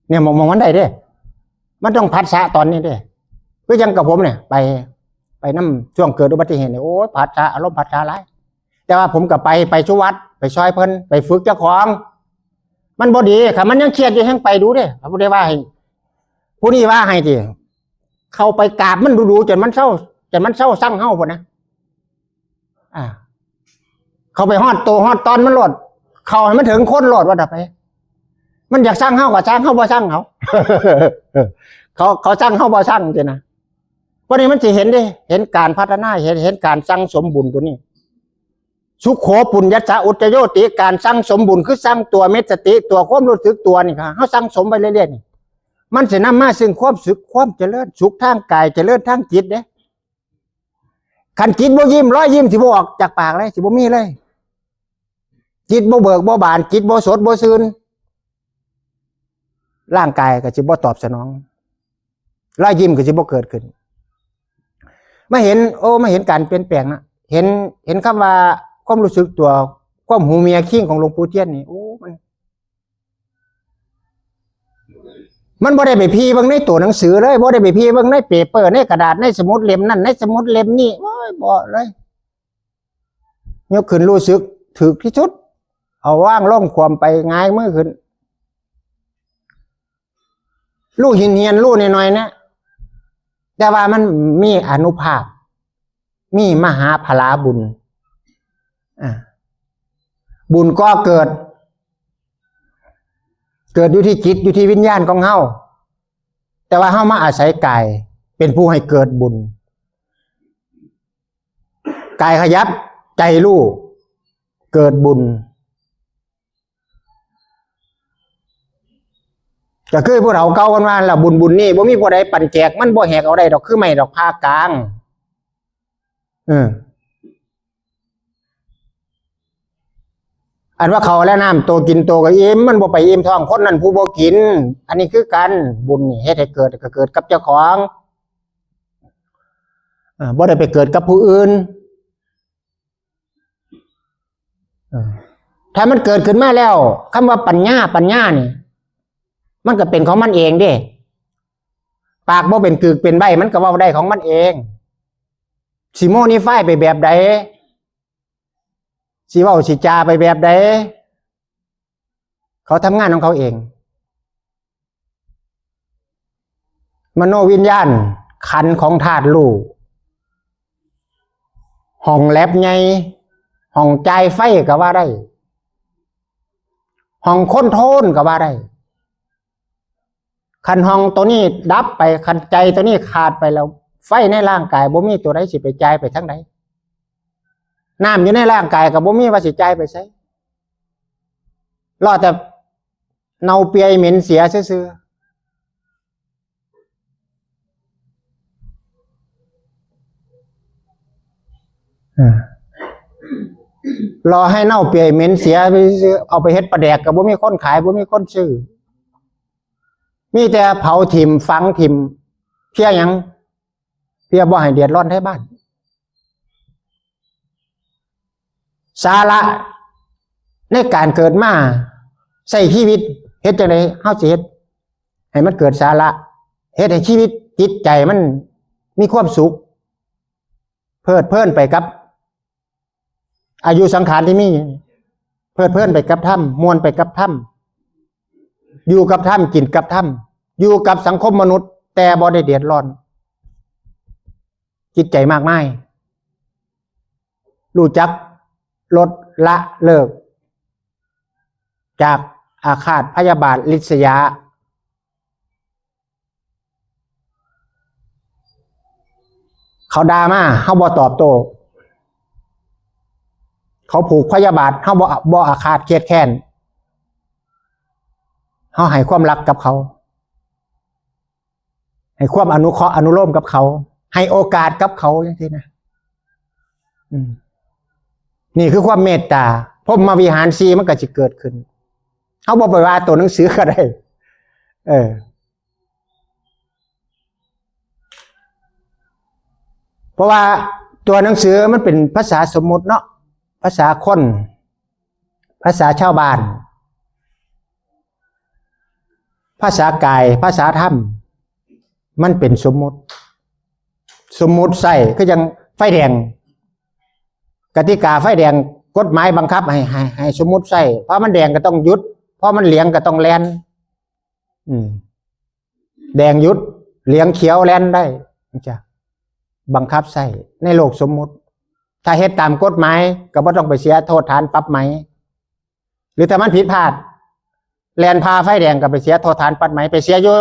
เนี่ยมองมันได้เด้มันต้องผัสสะตอนนี้เด้คือยังกับผมเนี่ยไปนำช่วงเกิดอุบัติเหตุเนี่ยโอ้ยผัสสะอารมณ์ผัสสะหลายแต่ว่าผมก็ไปชุวัดไปซอยเพิ่นไปฝึกเจ้าของมันบ่ดีค่ะมันยังเครียดอยู่แฮงไปดูเด้เขาบ่ได้ว่าให้ผู้นี้ว่าให้ติเข้าไปกราบมันดูๆจนมันเศร้าสั่งเฮาพุ่นนะเขาไปฮอดโตฮอดตอนมันโลดเข้าให้มันถึงคนโลดว่าดับไปมันอยากสร้างเฮาก็สร้างเฮาบ่สร้างเขา เขาสร้างเฮาบ่สร้างจังนะวันนี้มันสิเห็นเด้เห็นการพัฒนาเห็นการสร้างสมบุญตัวนี้สุขโขปุญญัสสะอุจโยติการสร้างสมบุญคือสร้างตัวเมตสติตัวความรู้สึกตัวนี่ค่ะเฮาสร้างสมไปเรื่อยๆนี่มันสินำมาซึ่งความสุขความเจริญสุขทางกายเจริญทางจิตเด้คันจิตบ่ยิ้มรอยยิ้มสิบ่ออกจากปากเลยสิบ่มีเลยจิตบ่เบิกบ่บานจิตบ่สดบ่ซื่นร่างกายก็สิบ่ตอบสนองรอยยิ้มก็สิบ่เกิดขึ้น มาเห็นโอ้มาเห็นการเปลี่ยนแปลงนะเห็นคำว่าความรู้สึกตัวความหูเมียขิ้งของหลวงปู่เทียนนี่โอ้มันบ่ได้ไปพี่เบิ่งในตัวหนังสือเลยบ่ได้ไปพี่เบิ่งในเปเปอร์ในกระดาษในสมุดเล่มนั่นในสมุดเล่มนี้โอ้ยบ่เลยยกขึ้นรู้สึกถึกที่สุดเอาว่างล่องความไปง่ายมือขึ้นรู้เหียนรู้หน่อยๆนะแต่ว่ามันมีอานุภาพมีมหาพลาบุญบุญก็เกิดอยู่ที่จิตอยู่ที่วิญญาณของเฮาแต่ว่าเฮามาอาศัยกายเป็นผู้ให้เกิดบุญกายขยับใจรู้เกิดบุญก็คือพวกเราเก่ากันว่าล่ะบุญนี่บ่มีผู้ใดปั่นแจกมันบ่แหกเอาได้ดอกคือไม่ดอกผ้ากลางอันว่าเขาและน้ำโตกินโตก็อิ่มมันบ่ไปอิ่มท้องคนนั้นผู้บ่กินอันนี้คือกันบุญนี่เฮ็ดให้เกิดก็เกิดกับเจ้าของบ่ได้ไปเกิดกับผู้อื่นถ้ามันเกิดขึ้นมาแล้วคำว่าปัญญานี่มันก็เป็นของมันเองเด้ปากบ่เป็นกึกเป็นใบมันก็เว้าได้ของมันเองสิโมนิฟายไปแบบใดสิเว้าสิจาไปแบบใดเขาทำงานของเขาเองมโนวิญญาณขันของธาตุรู้ห้องแลบใหญ่ห้องจ่ายไฟก็ว่าได้ห้องค้นโทนก็ว่าได้คันห้องตัวนี้ดับไปคันใจตัวนี้ขาดไปแล้วไฟในร่างกายบ่มีตัวใดสิไปจ่ายไปทั้งใดน้ำอยู่ในร่างกายกับบ่มีว่าสิจ่ายไปไสรอแต่เน่าเปียเหม็นเสียซื่อรอให้เน่าเปียเหม็นเสียไปซื้อเอาไปเฮ็ดปลาแดกกับบ่มีคนขายบ่มีคนซื้อมีแต่เผาถิ่มฝังถิ่มเพียหยังเพียบ่ให้เดือดร้อนให้บ้านสาระในการเกิดมาใช้ชีวิตเฮ็ดจังได๋เฮาสิเฮ็ดให้มันเกิดสาระเฮ็ดให้ชีวิตจิตใจมันมีความสุขเพลิดเพลินไปกับอายุสังขารที่มีเพลิดเพลินไปกับธรรมม่วนไปกับธรรมอยู่กับธรรมกินกับธรรมอยู่กับสังคมมนุษย์แต่บ่ได้เดือดร้อนจิตใจมากมายรู้จักลดละเลิกจากอาฆาตพยาบาทริษยาเขาด่ามาเฮาบ่ตอบโต้เขาผูกพยาบาทเฮาบ่อาฆาตเกลียดแค้นเฮาให้ความรักกับเขาให้ความอนุเคราะห์อนุโลมกับเขาให้โอกาสกับเขาอย่างที่นะนี่คือความเมตตาพรหมวิหารสีมันก็จะเกิดขึ้นเขาบอกไปว่าตัวหนังสือก็ได้เพราะว่าตัวหนังสือมันเป็นภาษาสมมุติเนาะภาษาคนภาษาชาวบ้านภาษากายภาษาธรรมมันเป็นสมมุติใส่ก็ยังไฟแดงกติกาไฟแดงกฎหมายบังคับให้สมมุติใส่เพราะมันแดงก็ต้องหยุดเพราะมันเหลืองก็ต้องแลนแดงหยุดเหลืองเขียวแลนได้จ้ะบังคับใส่ในโลกสมมุติถ้าเฮ็ดตามกฎหมายก็บ่ต้องไปเสียโทษฐานปรับไหมหรือถ้ามันผิดพลาดแลนพาไฟแดงก็ไปเสียโทษฐานปรับไหมไปเสียอยู่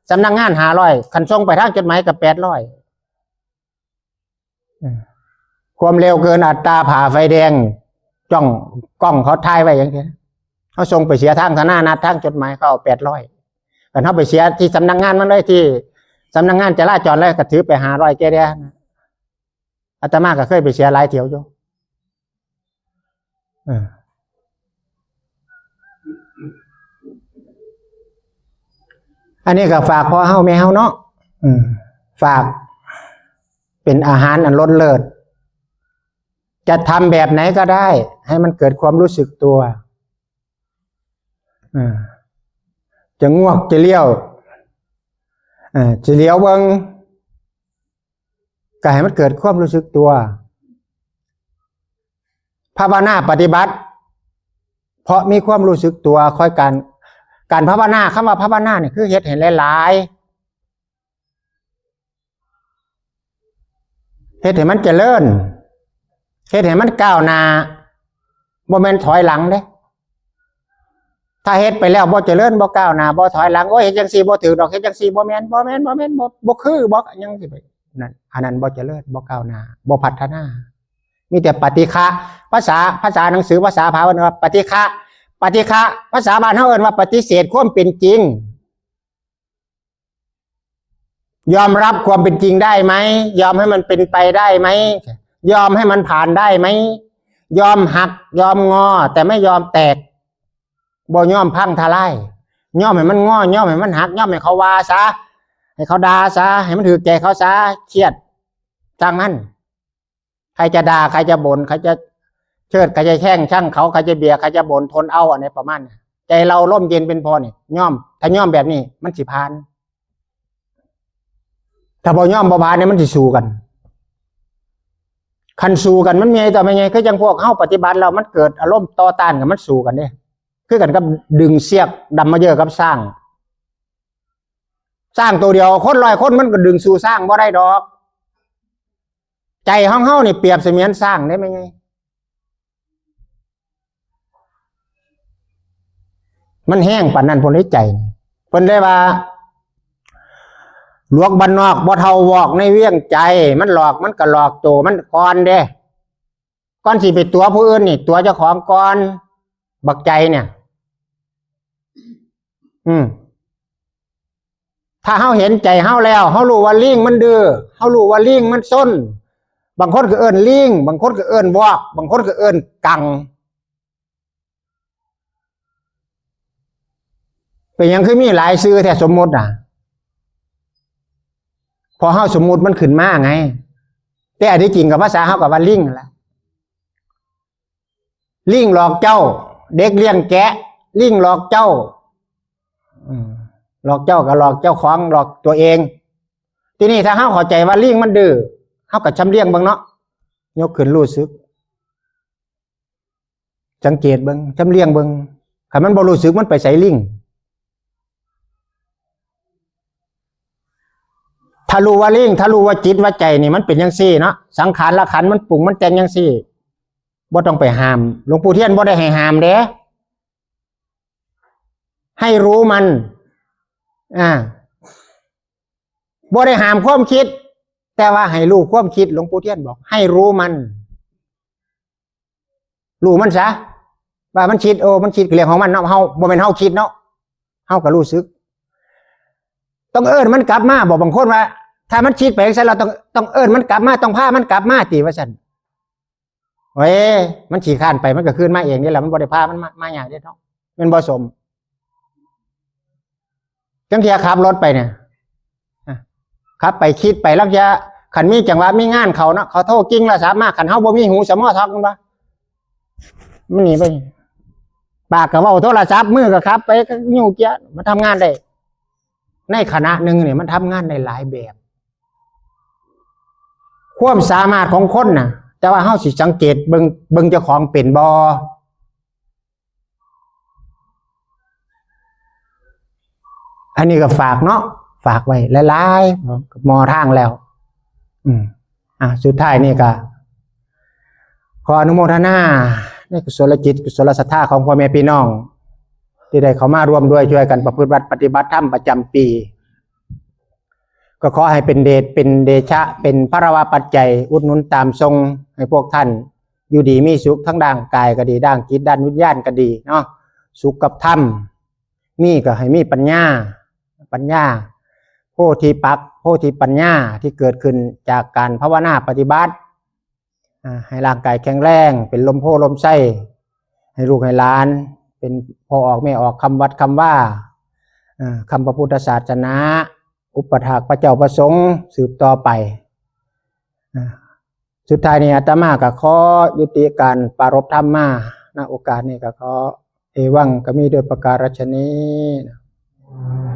สำนักงาน500คันส่งไปทางจดหมายก็800ความเร็วเกินอัตราผ่าไฟแดงจ้องกล้องเขาถ่ายไว้อย่างนี้เขาส่งไปเสียทางธนานัดทางจดหมายเขาเอา800กันเขาไปเสียที่สำนักงานมันเลยที่สำนักงานจราจรเลยก็ถือไป500แกเดียอาตมาก็เคยไปเสียหลายเที่ยวอยู่อันนี้ก็ฝากพ่อเฮาแม่เฮาเนาะฝาก เป็นอาหารอันล้นเลิศจะทำแบบไหนก็ได้ให้มันเกิดความรู้สึกตัวจะงวกจะเลี้ยวจะเลี้ยวเบิ้งก็ให้มันเกิดความรู้สึกตัวภาวนาปฏิบัติเพราะมีความรู้สึกตัวค่อยการภาวนาคำว่าภาวนาเนี่ยคือเฮ็ดเห็นหลายๆเฮ็ดให้มันเจริญเฮ็ดให้มันก้าวหน้าบ่แม่นถอยหลังเด้ถ้าเฮ็ดไปแล้วบ่เจริญบ่ก้าวหน้าบ่ถอยหลังโอ้ยเฮ็ดจังซี่บ่ถูกดอกเฮ็ดจังซี่บ่แม่นบ่คือบ่ยังสิไปนั่นอันนั้นบ่เจริญบ่ก้าวหน้าบ่พัฒนามีแต่ปฏิฆะภาษาหนังสือภาษาพาว่าปฏิฆะภาษาบ้านเฮาเอิ้นว่าปฏิเสธความเป็นจริงยอมรับความเป็นจริงได้ไหมยอมให้มันเป็นไปได้ไหมยอมให้มันผ่านได้ไหมยอมหักยอมงอแต่ไม่ยอมแตกบ่ยอมพังทลายยอมให้มันงอยอมให้มันหักยอมให้เขาว่าซะให้เขาด่าซะให้มันถือแก่เขาซะเครียดจังมันใครจะด่าใครจะบ่นใครจะเชิดใครจะแช่งช่างเขาใครจะเบียดใครจะบ่นทนเอาอันนี้ประมาณใจเราร่มเย็นเป็นพอนี่ย่อมถ้าย่อมแบบนี้มันสิผ่านถ้าบ่ย่อมบ่ผ่านเนี่ยมันสิสู้กันคันสู้กันมันมีแต่ไม่ไงคือจังพวกเฮาปฏิบัติเรามันเกิดอารมณ์ต่อต้านกันมันสู้กันเด้คือกันกับดึงเสียกดำมาเยอะกับสร้างตัวเดียวคน100 คนมันก็ดึงสู่สร้างบ่ได้ดอกใจของเฮานี่เปรียบเสมือนสร้างได้ไหมไงมันแห้งปานนั้นพ้นในใจเพิ่นได้ว่าหลวงบ้านนอกบ่เท่าวอกในเวียงใจมันหลอกมันก็หลอกตัวมันก่อนเด้ก่อนสิไปตัวผู้อื่นนี่ตัวเจ้าของก่อนบักใจเนี่ยถ้าเฮาเห็นใจเฮาแล้วเฮารู้ว่าลิงมันดื้อเฮารู้ว่าลิงมันซนบางคนก็เอิ้นลิงบางคนก็เอิ้นวอกบางคนก็เอิ้นกังเป็นหยังคือมีหลายชื่อแท้สมมุติพอเฮาสมมุติมันขึ้นมาไงแต่อันที่จริงกับภาษาเฮากับว่าลิงนั่นแหละลิงหลอกเจ้าเด็กเลี้ยงแกะลิงหลอกเจ้าหลอกเจ้าก็หลอกเจ้าของหลอกตัวเองทีนี้ถ้าเฮาเข้าใจว่าลิงมันดื้อเฮาก็ชำเลี้ยงเบิ่งเนาะยกขึ้นรู้สึกสังเกตเบิ่งชำเลี้ยงเบิ่งคันมันบ่รู้สึกมันไปใส่ลิงถ้ารู้ว่าลิงถ้ารู้ว่าจิตว่าใจนี่มันเป็นจังซี่เนาะสังขารละขันธ์มันปรุงมันแต่งจังซี่บ่ต้องไปห้ามหลวงปู่เทียนบ่ได้ให้ห้ามเด้ให้รู้มันบ่ได้ห้ามความคิดแต่ว่าให้รู้ความคิดหลวงปู่เทียนบอกให้รู้มันรู้มันซะว่ามันคิดมันคิดเรื่องของมันเนาะเฮาบ่แม่นเฮาคิดเนาะเฮาก็รู้สึกต้องเอิ้นมันกลับมาบอกบางคนว่าถ้ามันคิดไปจังซั่นเราต้องเอิ้นมันกลับมาต้องพามันกลับมาติว่าซั่นเว้ยมันขี้คร้านไปมันก็คืนมาเองนี่แหละมันบ่ได้พามันมาหยังเด้เนาะมันบ่สมจังเที่ยขับรถไปเนี่ยขับไปคิดไปแล้วจะคันมีจังหวะมีงานเขาเนาะเขาโทรกิ้งละ3มาคันเฮาบ่มีหูสมอทอกมันบ่มันหนีไปปากก็เว้าโทรศัพท์มือก็ขับไปก็นิ้วเกียร์มันทำงานได้ในขณะหนึ่งเนี่ยมันทำงานได้หลายแบบความสามารถของคนน่ะแต่ว่าเฮาสิสังเกตเบิ่งเจ้าของเป็นบ่อันนี้ก็ฝากเนาะฝากไว้หลายๆมอทางแล้วสุดท้ายนี่ก็ขออนุโมทนาในกุศลจิตกุศลศรัทธาของพ่อแม่พี่น้องที่ได้เข้ามาร่วมด้วยช่วยกันประพฤติปฏิบัติธรรมประจำปีก็ขอให้เป็นเดชเป็นเดชะเป็นพระวาปัจจัยอุดหนุนตามทรงให้พวกท่านอยู่ดีมีสุขทั้งด้านกายก็ดีด้านจิตด้านวิญญาณก็ดีเนาะสุขกับธรรมมีก็ให้มีปัญญาโพธิปักโพธิปัญญาที่เกิดขึ้นจากการภาวนาปฏิบัติให้ร่างกายแข็งแรงเป็นลมโพลมไส้ให้ลูกให้หลานเป็นพอออกไม่ออกคำวัดคำว่าคำพระพุทธศาสนาอุปถากพระเจ้าประสงค์สืบต่อไป นะสุดท้ายนี้อาตมาก็ขอยุติการปรารภธรรมมาณโอกาสนี้ก็ขอเอวังก็มีโดยประการฉะนี้